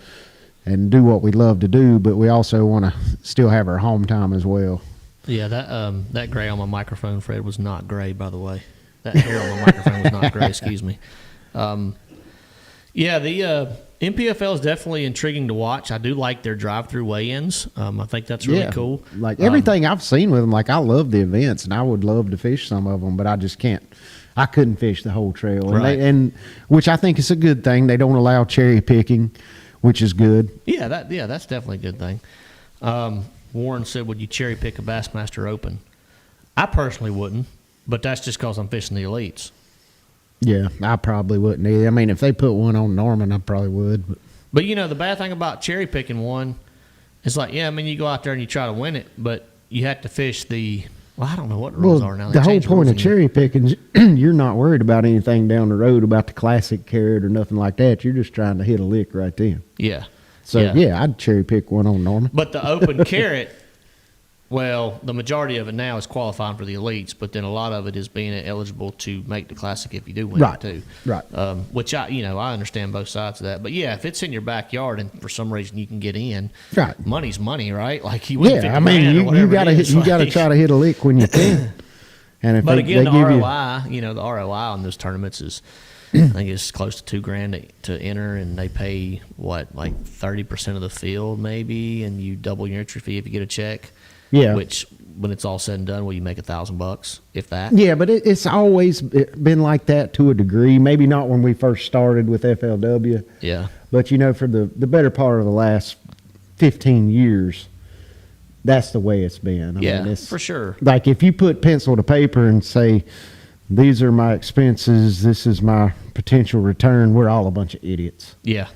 do what we love to do. But we also want to still have our home time as well. Yeah, that gray on my microphone, Fred, was not gray, by the way. That hair on my microphone was not gray, excuse me. The MPFL is definitely intriguing to watch. I do like their drive-through weigh-ins. I think that's really cool. Like everything I've seen with them, like I love the events, and I would love to fish some of them, but I just can't. I couldn't fish the whole trail, and which I think is a good thing. They don't allow cherry picking, which is good. Yeah, that's definitely a good thing. Warren said, would you cherry pick a Bassmaster Open? I personally wouldn't, but that's just because I'm fishing the elites. Yeah, I probably wouldn't either. I mean, if they put one on Norman, I probably would. But the bad thing about cherry picking one is you go out there and you try to win it, but you have to fish I don't know what the rules are now. The whole point of cherry picking is you're not worried about anything down the road about the classic carrot or nothing like that. You're just trying to hit a lick right then. Yeah. So, I'd cherry pick one on Norman. But the open carrot, well, the majority of it now is qualifying for the elites, but then a lot of it is being eligible to make the classic if you do win it too. Right. Which I understand both sides of that. But if it's in your backyard and for some reason you can get in, money's money, right? Like you win $50 you got to try to hit a lick when you can. And but again, the ROI, the ROI on those tournaments is, I think it's close to $2,000 to enter, and they pay like 30% of the field maybe, and you double your entry fee if you get a check. Yeah. Which, when it's all said and done, you make $1,000 if that. Yeah, but it's always been like that to a degree. Maybe not when we first started with FLW. Yeah. But for the better part of the last 15 years, that's the way it's been. I mean, it's, for sure. Like if you put pencil to paper and say, these are my expenses, this is my potential return, we're all a bunch of idiots. Yeah.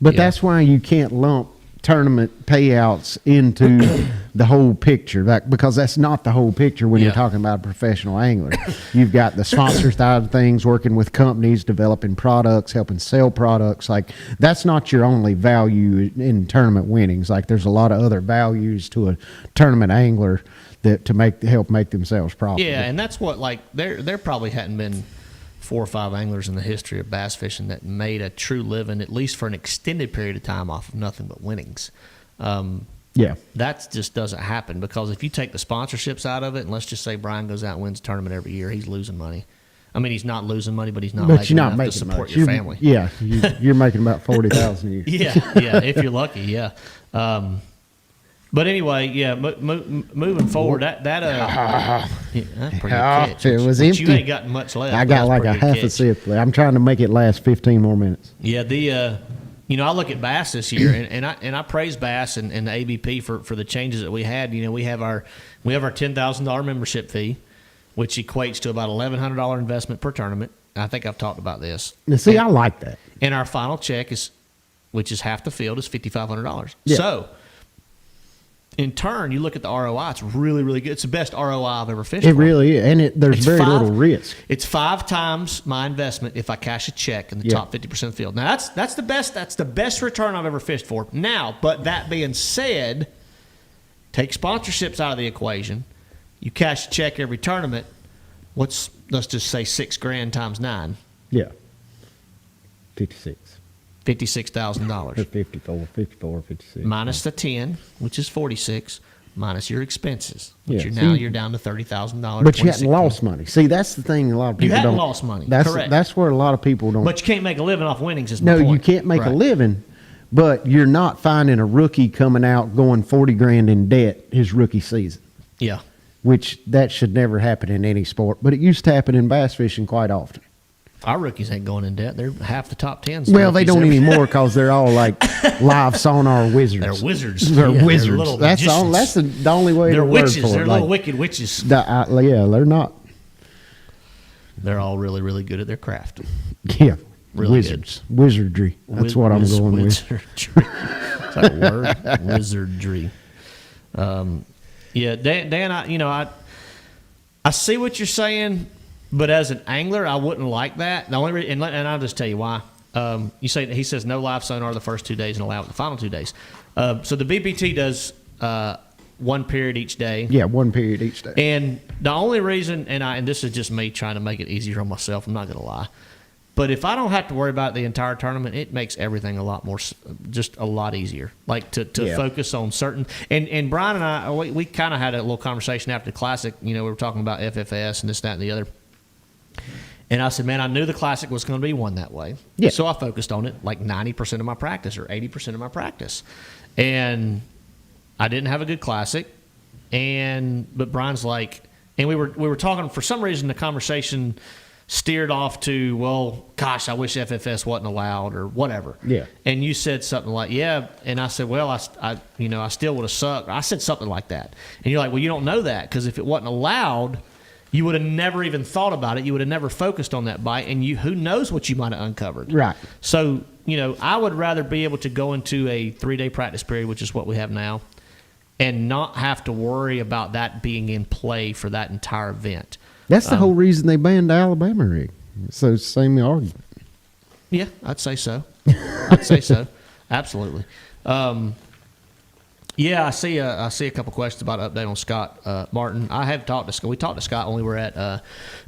But that's why you can't lump tournament payouts into the whole picture, because that's not the whole picture when you're talking about a professional angler. You've got the sponsor side of things, working with companies, developing products, helping sell products. Like, that's not your only value in tournament winnings. Like, there's a lot of other values to a tournament angler that help make themselves profitable. Yeah, and that's what, like, there probably hadn't been 4 or 5 anglers in the history of bass fishing that made a true living, at least for an extended period of time, off of nothing but winnings. That just doesn't happen, because if you take the sponsorships out of it, and let's just say Brian goes out and wins a tournament every year, he's losing money. I mean, he's not losing money, but he's not making enough to support your family. Yeah, you're making about $40,000 a year. Yeah, if you're lucky, yeah. But anyway, moving forward, that's pretty good catch. It was but empty. You ain't got much left. I got like a half a sip. I'm trying to make it last 15 more minutes. Yeah, I look at bass this year, and I praise bass and the ABP for the changes that we had. You know, we have our $10,000 membership fee, which equates to about $1,100 investment per tournament. I think I've talked about this. Now, see, I like that. And our final check which is half the field, is $5,500. Yeah. So, in turn, you look at the ROI, it's really, really good. It's the best ROI I've ever fished. It really is, and there's very little risk. It's 5 times my investment if I cash a check in the top 50% of the field. Now, that's the best. That's the best return I've ever fished for. Now, but that being said, take sponsorships out of the equation. You cash a check every tournament. Let's just say $6,000 times 9. Yeah, 56. $56,000. 54, 56. Minus the 10, which is 46, minus your expenses, which Yeah, you're down to $30,000. But you hadn't lost money. See, that's the thing. A lot of people You hadn't don't. lost money. That's Correct. That's where a lot of people don't. But you can't make a living off winnings. Is my No, point. you can't make Right. a living. But you're not finding a rookie coming out going $40,000 in debt his rookie season. Yeah. Which that should never happen in any sport. But it used to happen in bass fishing quite often. Our rookies ain't going in debt. They're half the top 10s. Well, they don't anymore because they're all like live sonar wizards. They're wizards. They're Yeah, wizards. little That's all. magicians. That's the only way They're to word witches. for it. They're Like, little wicked witches. yeah, they're not. They're all really, really good at their craft. Yeah, Really wizards, wizardry. That's what I'm going with. Wizardry. Is that a word? Wizardry. Yeah, Dan, I see what you're saying, but as an angler, I wouldn't like that. The only reason, and I'll just tell you why. He says no live sonar the first 2 days and allow it the final 2 days. So the BPT does 1 period each day. Yeah, 1 period each day. And the only reason, and this is just me trying to make it easier on myself, I'm not going to lie, but if I don't have to worry about the entire tournament, it makes everything a lot more, just a lot easier. Like to focus on certain, and Brian and I, we kind of had a little conversation after the Classic. We were talking about FFS and this, that, and the other. And I said, man, I knew the Classic was going to be one that way. Yeah. So I focused on it like 90% of my practice or 80% of my practice. And I didn't have a good Classic. But Brian's like, and we were talking, for some reason the conversation steered off to, well, gosh, I wish FFS wasn't allowed or whatever. Yeah. And you said something like, yeah. And I said, well, I still would have sucked. I said something like that. And you're like, well, you don't know that, because if it wasn't allowed, you would have never even thought about it. You would have never focused on that bite, and who knows what you might have uncovered. Right. So, I would rather be able to go into a 3-day practice period, which is what we have now, and not have to worry about that being in play for that entire event. That's the whole reason they banned the Alabama rig. So it's the same argument. Yeah, I'd say so. I'd say so. Absolutely. Yeah, I see a couple questions about an update on Scott Martin. I have talked to Scott. We talked to Scott when we were at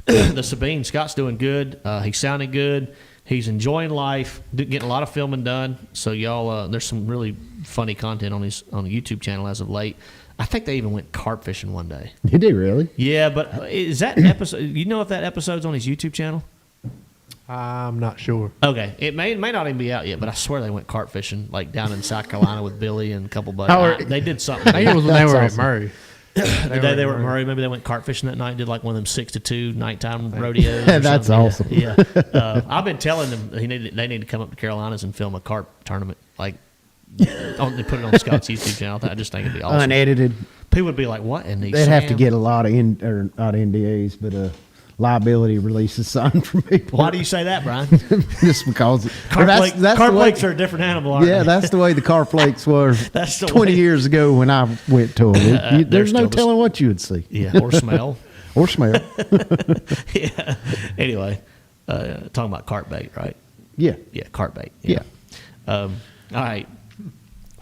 the Sabine. Scott's doing good. He's sounding good. He's enjoying life, getting a lot of filming done. So y'all, there's some really funny content on the YouTube channel as of late. I think they even went carp fishing one day. Did they really? Yeah, but is that episode? You know if that episode's on his YouTube channel? I'm not sure. Okay, it may not even be out yet, but I swear they went carp fishing like down in South Carolina with Billy and a couple buddies. They did something. I think it was when they were at awesome. Murray. The day they were at Murray, maybe they went carp fishing that night. Did like one of them 6 to 2 nighttime rodeos. or That's something. awesome. Yeah, I've been telling them they need to come up to Carolinas and film a carp tournament. Like they put it on Scott's YouTube channel. I just think it'd be awesome. Unedited. People would be like, "What in these?" They'd have to get a lot of not NDAs, but a liability releases signed from people. Why do you say that, Brian? Just because Car the way- flakes are a different animal, aren't Yeah, they? that's the way the car flakes were That's the 20 way. years ago when I went to them. There's no still the- telling what you would see. Yeah, or smell. Or smell. Yeah. Anyway, talking about carp bait, right? Yeah. Yeah, carp bait. Yeah. All right.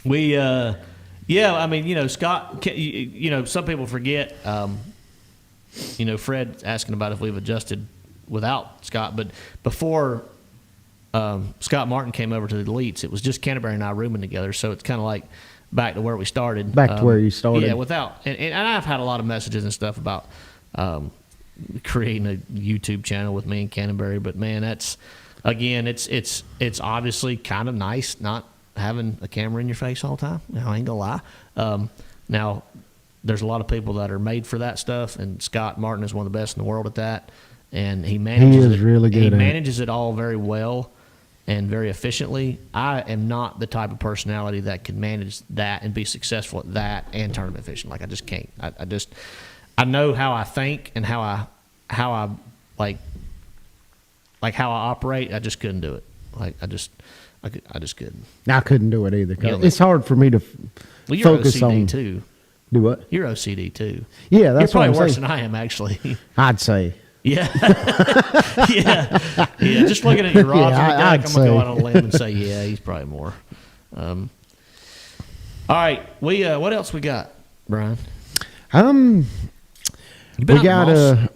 We, I mean, Scott, some people forget, Fred asking about if we've adjusted without Scott, but before Scott Martin came over to the Elites, it was just Canterbury and I rooming together, so it's kind of like back to where we started. Back to where you started. Yeah, and I've had a lot of messages and stuff about creating a YouTube channel with me and Canterbury, but man, that's, again, it's obviously kind of nice not having a camera in your face all the time. I ain't gonna lie. Now, there's a lot of people that are made for that stuff, and Scott Martin is one of the best in the world at that. And he manages really good He at it. manages it all very well and very efficiently. I am not the type of personality that can manage that and be successful at that and tournament fishing. Like, I just can't. I know how I think and how I like how I operate. I just couldn't do it. Like, I just couldn't. I couldn't do it either. 'Cause Yeah, it's hard for me to Well, you're focus OCD on. too. Do what? You're OCD too. Yeah, that's You're what I'm probably worse saying. than I am, actually. I'd say. Yeah. yeah. Just looking at your rods, Yeah, I'm I'd gonna go say. out on a limb and say, yeah, he's probably more. All right, what else we got, Brian? Um, You been we out got in Moss?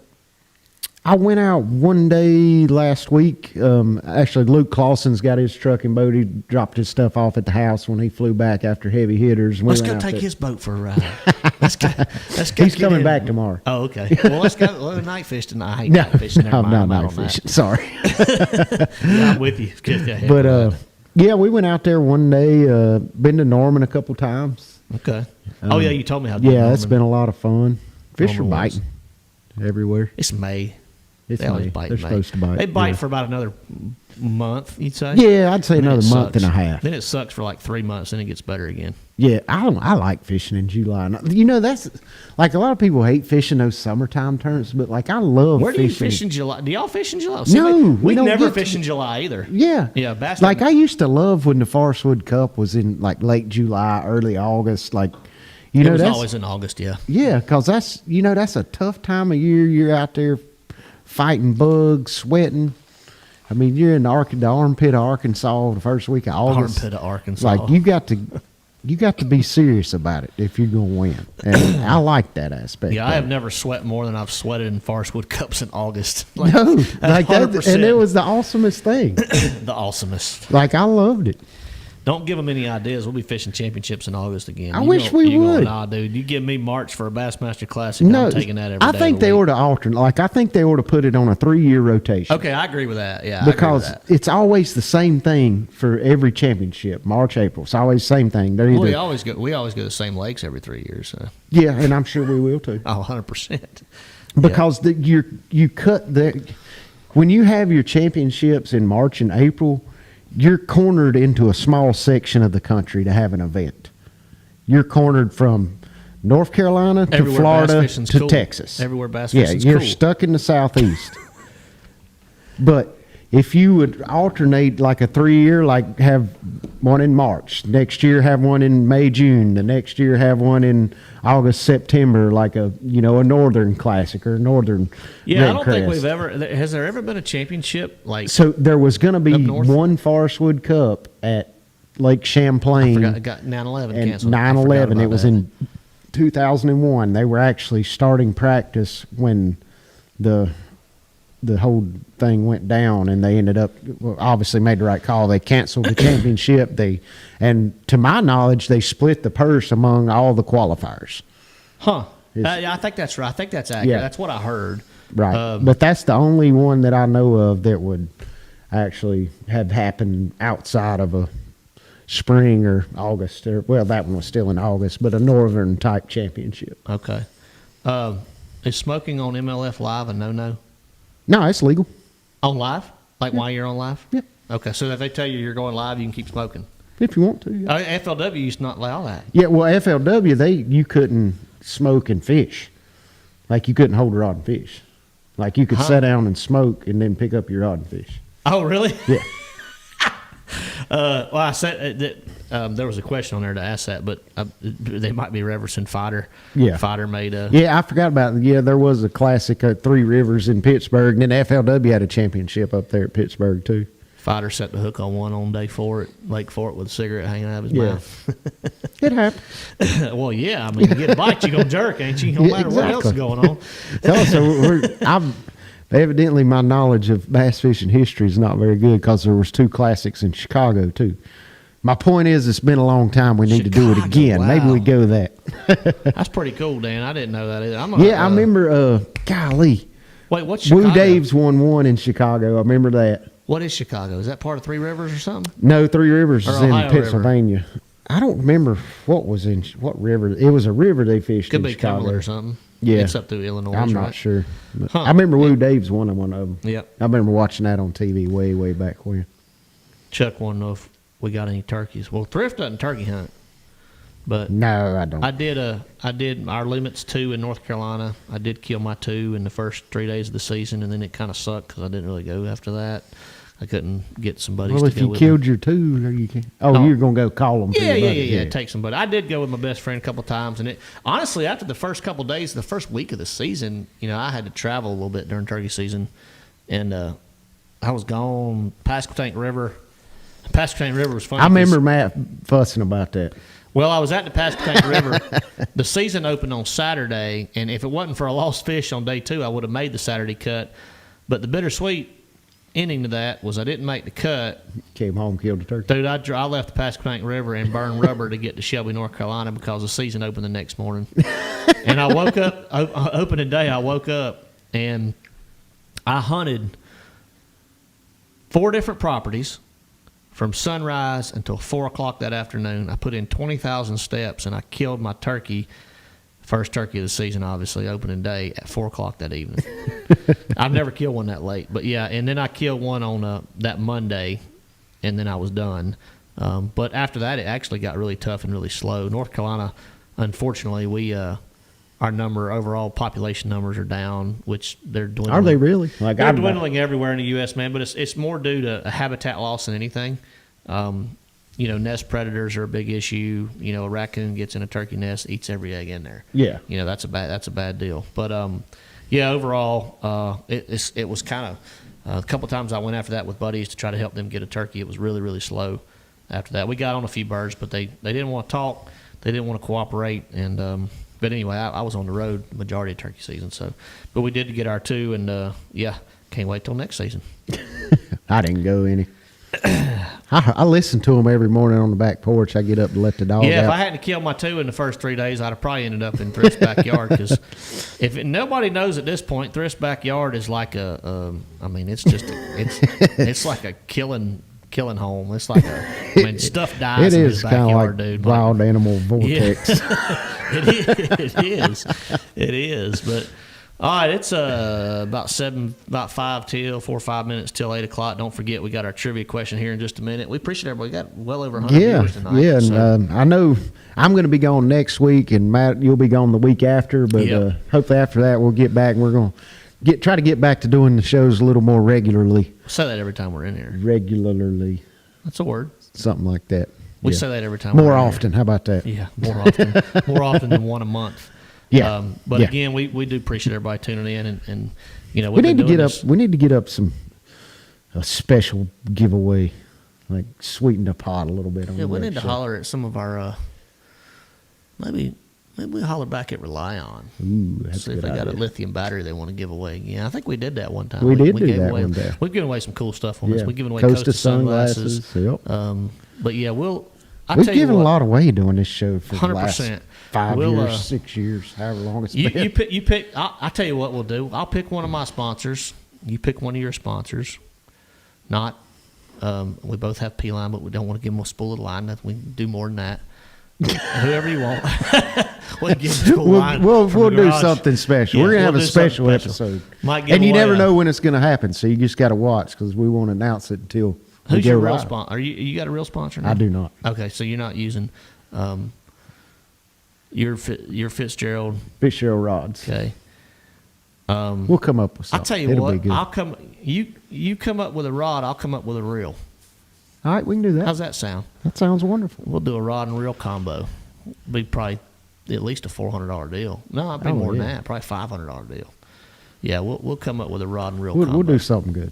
I went out one day last week. Actually, Luke Clausen's got his truck and boat. He dropped his stuff off at the house when he flew back after heavy hitters. We Let's went go out take there. his boat for a ride. Let's go. He's get coming in. back tomorrow. Oh, okay. Well, let's go. Night fish tonight. I hate No, night fishing. Never no, mind. not I'm out night on that. fishing. Sorry. Yeah, I'm with you. Just go ahead But with that. yeah, we went out there one day. Been to Norman a couple times. Okay. Oh yeah, you told me how. good Yeah, it's Norman- been a lot of fun. Fish are Norman was. biting everywhere. It's May. It's They always May. bite. They're in May. supposed to bite. They bite yeah. for about another month. You'd say. Yeah, I'd say Then another it month and a sucks. half. Then it sucks for like 3 months, then it gets better again. Yeah, I like fishing in July. That's like a lot of people hate fishing those summertime tournaments, but like I love Where do you fishing. fish in July? Do y'all fish in July? No, we we don't never get fish to- in July either. Yeah, Yeah, bass. like I used to love when the Forestwood Cup was in like late July, early August. Like it was that's always in August. Yeah. yeah, because that's that's a tough time of year. You're out there fighting bugs, sweating. I mean, you're in the armpit of Arkansas the first week of August. Armpit of Arkansas. Like you got to be serious about it if you're gonna win, and I like that aspect. Yeah, of I have it. never sweat more than I've sweated in Forestwood Cups in August. Like, No, like that, 100%. and it was the awesomest thing. the awesomest. Like I loved it. Don't give them any ideas. We'll be fishing championships in August again. I wish we would. Nah, dude. You give me March for a Bassmaster Classic. No, I'm taking that every day. I think of the they week. ought to alternate. Like I think they ought to put it on a 3-year rotation. Okay, I agree with that. Yeah, Because I agree with that. it's always the same thing for every championship, March, April. It's always the same thing. They're Well, we either always go to the same lakes every 3 years. So. yeah, and I'm sure we will too. Oh, 100%. Because you cut when you have your championships in March and April, you're cornered into a small section of the country to have an event. You're cornered from North Carolina to Everywhere Florida bass fishing's to cool. Texas. Everywhere bass Yeah, fishing's you're cool. stuck in the southeast. But if you would alternate like a 3-year, like have one in March, next year have one in May, June, the next year have one in August, September, like a a Northern Classic or a Northern Yeah, Red I don't think Crest. we've ever. Has there ever been a championship like? So there was going to be Up north? one Forestwood Cup at Lake Champlain. I got 9/11 and canceled. 9/11. It was in 2001. They were actually starting practice when the whole thing went down, and they ended up obviously made the right call. They canceled the championship. And to my knowledge, they split the purse among all the qualifiers. Huh? It's- Yeah, I think that's right. I think that's accurate. Yeah. That's what I heard. Right. But that's the only one that I know of that would actually have happened outside of a spring or August. Well, that one was still in August, but a northern type championship. Okay. Is smoking on MLF Live a no? No, it's legal. On live? Like while you're on live? Yeah. Okay, so if they tell you you're going live, you can keep smoking. If you want to. Yeah, FLW used to not allow that. yeah well, FLW, you couldn't smoke and fish. Like you couldn't hold a rod and fish. Like you could sit down and smoke and then pick up your rod and fish. Oh, really? Yeah. Well, I said that there was a question on there to ask that, but they might be referencing Fighter. Yeah. Fighter made a. Yeah, I forgot about it. Yeah, there was a classic at Three Rivers in Pittsburgh, and then FLW had a championship up there at Pittsburgh too. Fighter set the hook on one on day 4 at Lake Fort with a cigarette hanging out of his Yeah. mouth. It happened. Well, yeah. I mean, you get a bite, you're going to jerk, ain't you? No Yeah, matter what else is exactly. going on. So evidently my knowledge of bass fishing history is not very good because there was 2 classics in Chicago too. My point is, it's been a long time. We need to do it Chicago, again. wow. Maybe we go that. That's pretty cool, Dan. I didn't know that either. I remember. Golly, Wait, what's Chicago? Woo Dave's won one in Chicago. I remember that. What is Chicago? Is that part of Three Rivers or something? No, Three Rivers Or is in Ohio Pennsylvania. I don't remember what river. It was a river they fished Could in be Chicago. Cumberland or something. Yeah. It's up through Illinois. I'm right? not sure. But Huh. I remember Woo Dave's one of them. Yep. I remember watching that on TV way back when. Chuck wanted to know if we got any turkeys. Well, Thrift doesn't turkey hunt, but No, I don't. I did our limits 2 in North Carolina. I did kill my 2 in the first 3 days of the season, and then it kind of sucked because I didn't really go after that. I couldn't get some buddies Well, to if go you with killed me. your 2, there you can. Oh, No. you're gonna go call them. Yeah. Take somebody. I did go with my best friend a couple times, and it honestly after the first couple days, the first week of the season, I had to travel a little bit during turkey season, and I was gone. Pasquotank River was funny. I 'cause- remember Matt fussing about that. Well, I was at the Pasquotank River. The season opened on Saturday, and if it wasn't for a lost fish on day 2, I would have made the Saturday cut. But the bittersweet ending to that was I didn't make the cut. Came home, killed a turkey. Dude, I left the Pasquotank River and burned rubber to get to Shelby, North Carolina because the season opened the next morning. And I woke up, opening day, I woke up and I hunted 4 different properties from sunrise until 4 o'clock that afternoon. I put in 20,000 steps and I killed my turkey, first turkey of the season, obviously, opening day at 4 o'clock that evening. I've never killed one that late, but yeah, and then I killed one on that Monday, and then I was done. But after that, it actually got really tough and really slow. North Carolina, unfortunately, our overall population numbers are down, which they're dwindling. Are they really? Like They're dwindling everywhere in the U.S., man, but it's more due to a habitat loss than anything. Nest predators are a big issue. A raccoon gets in a turkey nest, eats every egg in there. Yeah. That's a bad deal. But overall, it was kind of a couple times I went after that with buddies to try to help them get a turkey. It was really, really slow after that. We got on a few birds, but they didn't want to talk. They didn't want to cooperate. And but anyway, I was on the road the majority of turkey season. But we did get our 2, and can't wait till next season. I didn't go any. I listen to them every morning on the back porch. I get up to let the dog out. If I hadn't killed my 2 in the first 3 days, I'd have probably ended up in Thrift's backyard. Because nobody knows at this point, Thrift's backyard is like it's like a killing home. It's like stuff dies It in is his kind of backyard, like dude. wild animal vortex. It is. But all right, it's about 4 or 5 minutes till 8 o'clock. Don't forget, we got our trivia question here in just a minute. We appreciate everybody. We got well over 100 viewers tonight. Yeah, so. and I know I'm going to be gone next week, and Matt, you'll be gone the week after. But Yep. hopefully after that, we'll get back, and we're going to try to get back to doing the shows a little more regularly. Say that every time we're in here. Regularly, That's a word. something like that. We Yeah. say that every time. More we're in often. How about that? Here. Yeah, more often. More often than one a month. Yeah. But Yeah. again, we do appreciate everybody tuning in, and We need to get up. We need to get up a special giveaway, like sweeten the pot a little bit. On Yeah, the we next need to show. holler at some of our. Maybe we holler back at Rely On. Ooh, that's See a if good they got a idea. lithium battery they want to give away. Yeah, I think we did that one time. We did do gave that away, one day. We've given away some cool stuff on this. Yeah. We've given away Costa Costa sunglasses. Yep. But yeah, I'll We've tell you given a what, lot away doing this show for the 100%. last 5 We'll, years, 6 years, however long it's You been. pick. I'll tell you what we'll do. I'll pick one of my sponsors. You pick one of your sponsors. Not. We both have P-line, but we don't want to give them a spool of line. We can do more than that. Whoever you want. We'll give them a spool of line We'll from the do garage. something special. Yeah, We're gonna we'll have a do something special episode, Might give and you away never a- know when it's gonna happen. So you just got to watch because we won't announce it until we Who's go your real live. sponsor? Are you got a real sponsor now? I do not. Okay, so you're not using your Fitzgerald. Fitzgerald rods. Okay. We'll come up with something. I'll tell you It'll what. be good. I'll come. You come up with a rod. I'll come up with a reel. All right, we can do that. How's that sound? That sounds wonderful. We'll do a rod and reel combo. Be probably at least a $400 deal. No, it'd be more than that. Probably $500 deal. Yeah, we'll come up with a rod and reel combo. We'll do something good.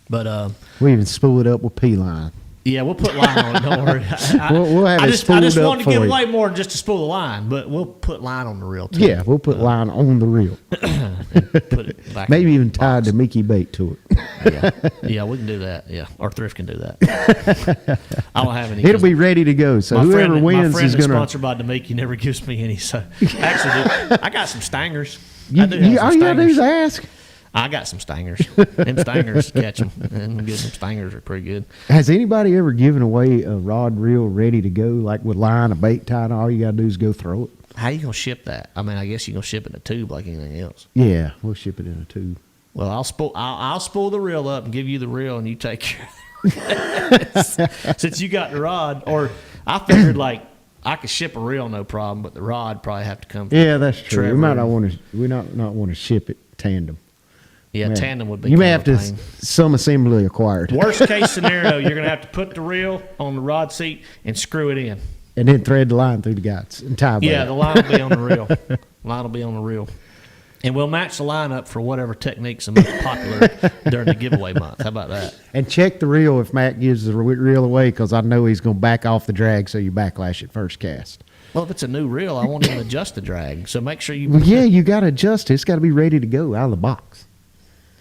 But we even spool it up with P-line. yeah, we'll put line on it. Don't worry. We'll have I it just spooled up wanted to for give you. away more than just to spool the line, but we'll put line on the reel too. Yeah, we'll put line on the reel. Put it back Maybe in even the tied box. to Mickey bait to it. Yeah, we can do that. Yeah, or Thrift can do that. I don't have any. It'll be ready to go. So my whoever friend, wins my friend is that's going to. sponsored by Demiki never gives me any. So actually, I got some stangers. You, I do have some all you got to do is stingers. ask. I got some stingers. Them stingers catch them, and good. Them stingers are pretty good. Has anybody ever given away a rod reel ready to go, like with line, a bait tied? All you got to do is go throw it. How you gonna ship that? I mean, I guess you gonna ship it in a tube like anything else. Yeah, we'll ship it in a tube. Well, I'll spool the reel up and give you the reel, and you take care of it. Since you got the rod, or I figured like I could ship a reel no problem, but the rod probably have to come. From Yeah, that's true. Trevor. We might not want to. We not want to ship it tandem. Yeah, Man, tandem would be. You may kind have of to a pain. some assembly acquired, Worst case scenario, you're gonna have to put the reel on the rod seat and screw it in. and then thread the line through the guides and tie. Yeah, back. the line will be on the reel. Line will be on the reel. And we'll match the line up for whatever techniques are most popular during the giveaway month. How about that? And check the reel if Matt gives the reel away, because I know he's going to back off the drag, so you backlash at first cast. Well, if it's a new reel, I won't even adjust the drag. So make sure you. Well, yeah, you got to adjust it. It's got to be ready to go out of the box.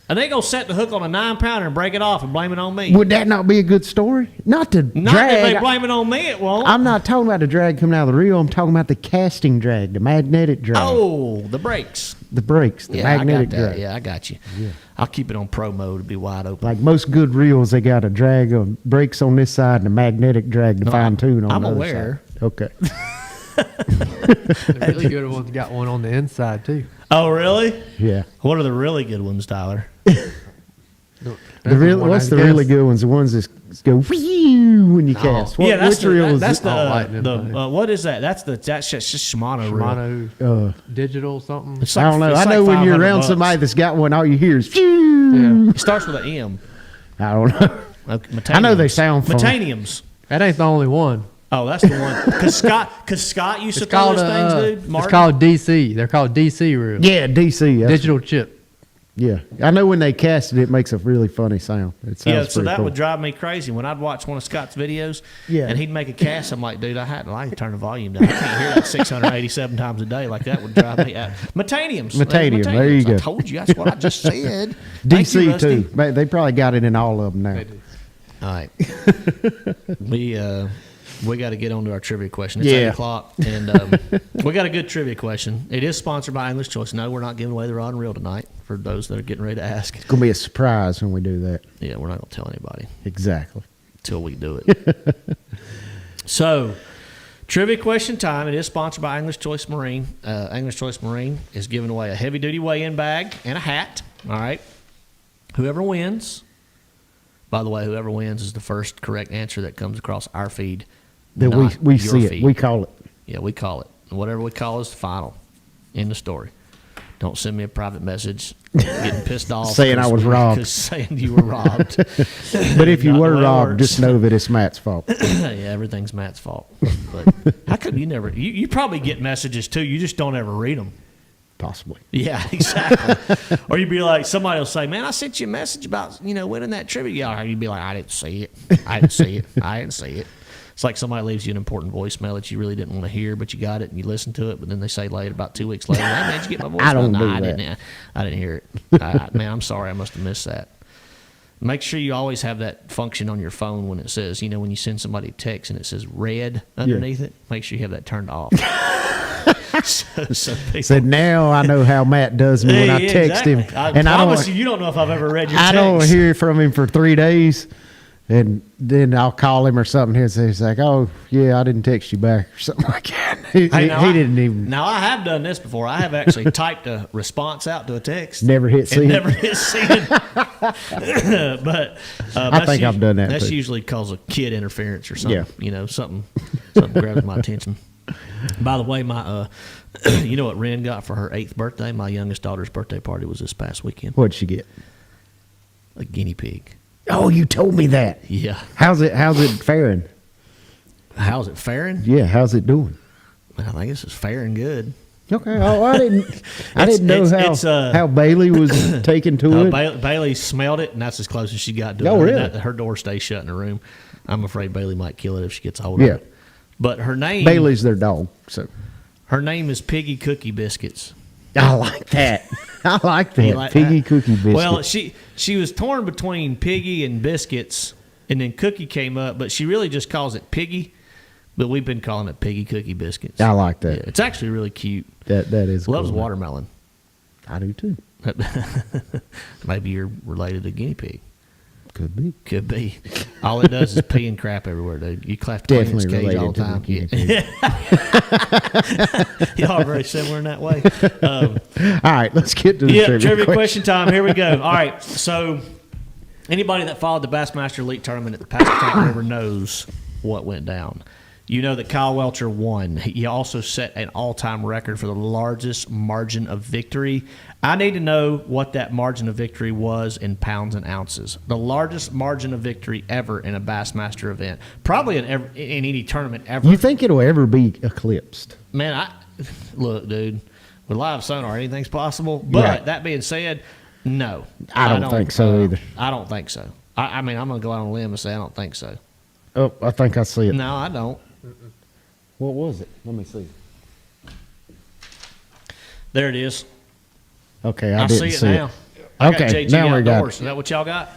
And they gonna set the hook on a 9-pounder and break it off and blame it on me. Would that not be a good story? Not the Not drag. if they blame it on me, it won't. I'm not talking about the drag coming out of the reel. I'm talking about the casting drag, the magnetic drag. Oh, the brakes. The brakes, the magnetic I got that. drag. Yeah, I got you. I'll keep it on pro mode to be wide open. Like most good reels, they got a drag of brakes on this side and a magnetic drag to fine tune on I'm the other aware. side. Okay. The really good ones got one on the inside too. Oh, really? Yeah. What are the really good ones, Tyler? What's the really good ones? The ones that go whew when you cast. Yeah, that's which reel is that's it? the lightning thing. what is that? That's just Shimano reel. Shimano digital something. It's I don't know. it's I know when you're around $500. somebody that's got one, all you hear is phew. Yeah. It starts with an M. I don't know. Okay, I know they metaniums. sound fun. Metaniums. That ain't the only one. Oh, that's the one. Because Scott used to It's throw called those things, dude. it's Martin. called DC. They're called DC reels. Yeah, DC. that's- Digital chip. Yeah, I know when they cast it, it makes a really funny sound. It sounds Yeah, so pretty that cool. would drive me crazy when I'd watch one of Scott's videos. Yeah. And he'd make a cast. I'm like, dude, I to turn the volume down. I can't hear that 687 times a day. Like that would drive me out. Metaniums. Metanium, there you go. I told you. That's what I just said. Thank you, DC Rusty. too. They probably got it in all of them now. They do. All right. We got to get on to our trivia question. It's Yeah. 8 o'clock, and we got a good trivia question. It is sponsored by English Choice. No, we're not giving away the rod and reel tonight for those that are getting ready to ask. It's gonna be a surprise when we do that. Yeah, we're not going to tell anybody Exactly. until we do it. So, trivia question time. It is sponsored by English Choice Marine. English Choice Marine is giving away a heavy-duty weigh-in bag and a hat. All right. Whoever wins, by the way, whoever wins is the first correct answer that comes across our feed. That not we your see it. feed. We call it. Yeah, we call it. And whatever we call is the final. End the story. Don't send me a private message getting pissed off. Saying I was robbed. Because saying you were robbed. But if you Not were the way it robbed, works. just know that it's Matt's fault. Yeah, everything's Matt's fault. But how come you never? You probably get messages too. You just don't ever read them. Possibly. Yeah, exactly. Or you'd be like, somebody will say, "Man, I sent you a message about winning that trivia." And you'd be like, "I didn't see it. I didn't see it. I didn't see it." It's like somebody leaves you an important voicemail that you really didn't want to hear, but you got it and you listen to it. But then they say later, about 2 weeks later, "Hey, man, did you get my voicemail?" I don't No, do I that. didn't. I didn't hear it. Man, I'm sorry. I must have missed that. Make sure you always have that function on your phone when it says, when you send somebody a text and it says red underneath it, make sure you have that turned off. so people, Said now I know how Matt does me when I Yeah, text him, exactly. I and I promise don't. you don't know if I've ever read your I text. don't hear from him for 3 days, and then I'll call him or something. He's like, "Oh yeah, I didn't text you back" or something like that. He didn't even. Now I have done this before. I have actually typed a response out to a text. Never hit and send. never hit send. But I think I've done that That's too. usually cause of kid interference or something. Yeah. Something grabs my attention. By the way, my you know what Ren got for her 8th birthday? My youngest daughter's birthday party was this past weekend. What'd she get? A guinea pig. Oh, you told me that. Yeah. How's it faring? How's it faring? Yeah, how's it doing? I think this is faring good. Okay. Oh, I didn't know how Bailey was taking to it. Bailey smelled it, and that's as close as she got to it. Oh, really? Her door stays shut in her room. I'm afraid Bailey might kill it if she gets a hold of it. But her name... Bailey's their dog, so... Her name is Piggy Cookie Biscuits. I like that. I like that. Like Piggy that? Cookie Biscuits. Well, she was torn between Piggy and Biscuits, and then Cookie came up, but she really just calls it Piggy. But we've been calling it Piggy Cookie Biscuits. I like that. Yeah, it's actually really cute. That is Loves cool. watermelon. I do too. Maybe you're related to guinea pig. Could be. Could be. All it does is pee and crap everywhere, dude. You clap to clean its Definitely cage all related the to time. the guinea pig. Y'all are very similar in that way. All right, let's get to the trivia question time. Here we go. All right, so anybody that followed the Bassmaster Elite Tournament at the Pascagoula River knows what went down. You know that Kyle Welcher won. He also set an all-time record for the largest margin of victory. I need to know what that margin of victory was in pounds and ounces. The largest margin of victory ever in a Bassmaster event. Probably in any tournament ever. You think it'll ever be eclipsed? Man, look, dude, with live sonar, anything's possible. But Right. That being said, no. I don't think so either. I don't think so. I mean, I'm going to go out on a limb and say I don't think so. Oh, I think I see it. No, I don't. What was it? Let me see. There it is. Okay, I didn't see it now. Okay, I got JG now we got Outdoors. it. Is that what y'all got?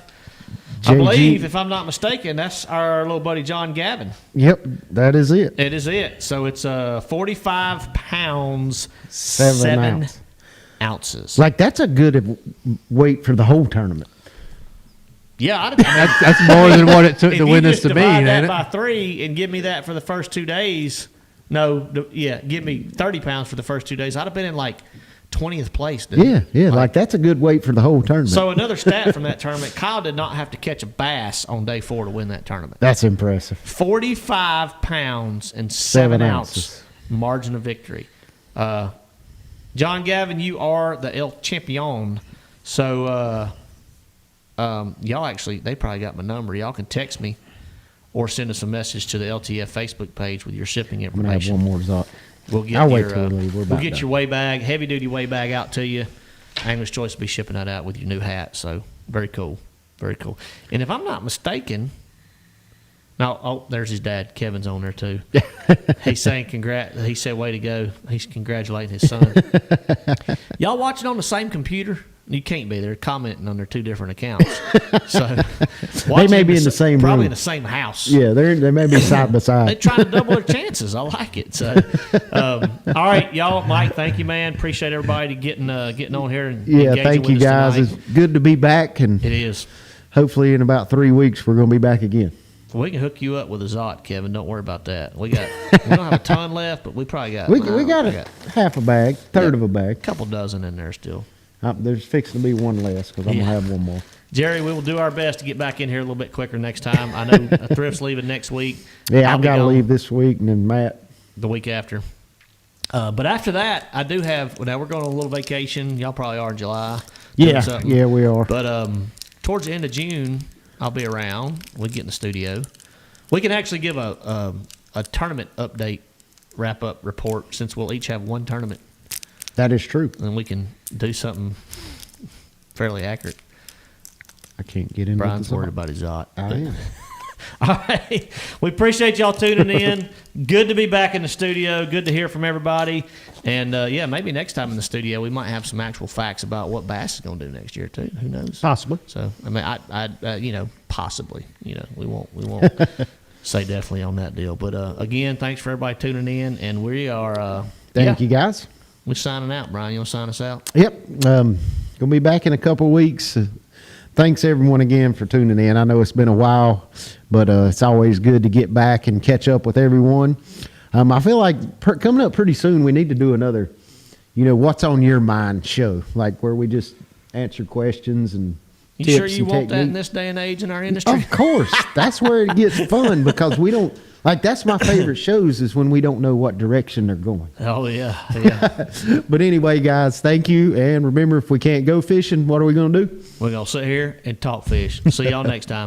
JG. I believe, if I'm not mistaken, that's our little buddy John Gavin. Yep, that is it. It is it. So it's 45 pounds, 7 ounces. Like, that's a good weight for the whole tournament. Yeah, That's more than what it took to win this to me, divide that ain't it? by 3 and give me that for the first 2 days. Give me 30 pounds for the first 2 days. I'd have been in like 20th place, dude. Yeah, like that's a good weight for the whole tournament. So another stat from that tournament, Kyle did not have to catch a bass on day 4 to win that tournament. That's impressive. 45 pounds and 7 ounce ounces. margin of victory. John Gavin, you are the El Champion. So y'all actually, they probably got my number. Y'all can text me or send us a message to the LTF Facebook page with your shipping I'm gonna have information. one more Zot. We'll get I'll wait your, till we leave. We're we'll about get done. your weigh bag, heavy duty weigh bag out to you. Angler's Choice will be shipping that out with your new hat. So very cool, very cool. And if I'm not mistaken, there's his dad. Kevin's on there too. He's saying He said, "Way to go!" He's congratulating his son. Y'all watching on the same computer? You can't be. They're commenting on their 2 different accounts. So They may be in the same probably room. in the same house. Yeah, they may be side by They're side. trying to double their chances. I like it. So, all right, y'all. Mike, thank you, man. Appreciate everybody getting on here and Yeah, engaging thank with you us guys. tonight. It's good to be back, and It is. hopefully in about 3 weeks we're going to be back again. We can hook you up with a Zot, Kevin. Don't worry about that. We don't have a ton left, but we probably got. We got half a bag, third of a bag. couple dozen in there still. There's fixing to be one less because I'm Yeah. going to have one more. Jerry, we will do our best to get back in here a little bit quicker next time. I know Thrift's leaving next week. Yeah, I'll I've be got to gone leave this week, and then Matt. the week after. But after that, I do have. Now we're going on a little vacation. Y'all probably are in July. doing something. Yeah, we are. But towards the end of June, I'll be around. We get in the studio. We can actually give a tournament update, wrap up report since we'll each have one tournament, That is true. and we can do something fairly accurate. I can't get into Brian's the worried about his Zot. I am. All right. We appreciate y'all tuning in. Good to be back in the studio. Good to hear from everybody. And, maybe next time in the studio we might have some actual facts about what Bass is going to do next year, too. Who knows? Possibly. So, I mean, possibly. We won't say definitely on that deal. But, again, thanks for everybody tuning in. And we are Thank you, guys. We're signing out. Brian, you want to sign us out? Yep. Going to be back in a couple weeks. Thanks, everyone, again for tuning in. I know it's been a while, but it's always good to get back and catch up with everyone. I feel like coming up pretty soon, we need to do another, what's on your mind show, like where we just answer questions and You tips sure you and want that in technique. this day and age in our industry? Of course. That's where it gets fun because we don't, Like, that's my favorite shows is when we don't know what direction they're going. Oh yeah. But anyway, guys, thank you. And remember, if we can't go fishing, what are we going to do? We're gonna sit here and talk fish. See y'all next time.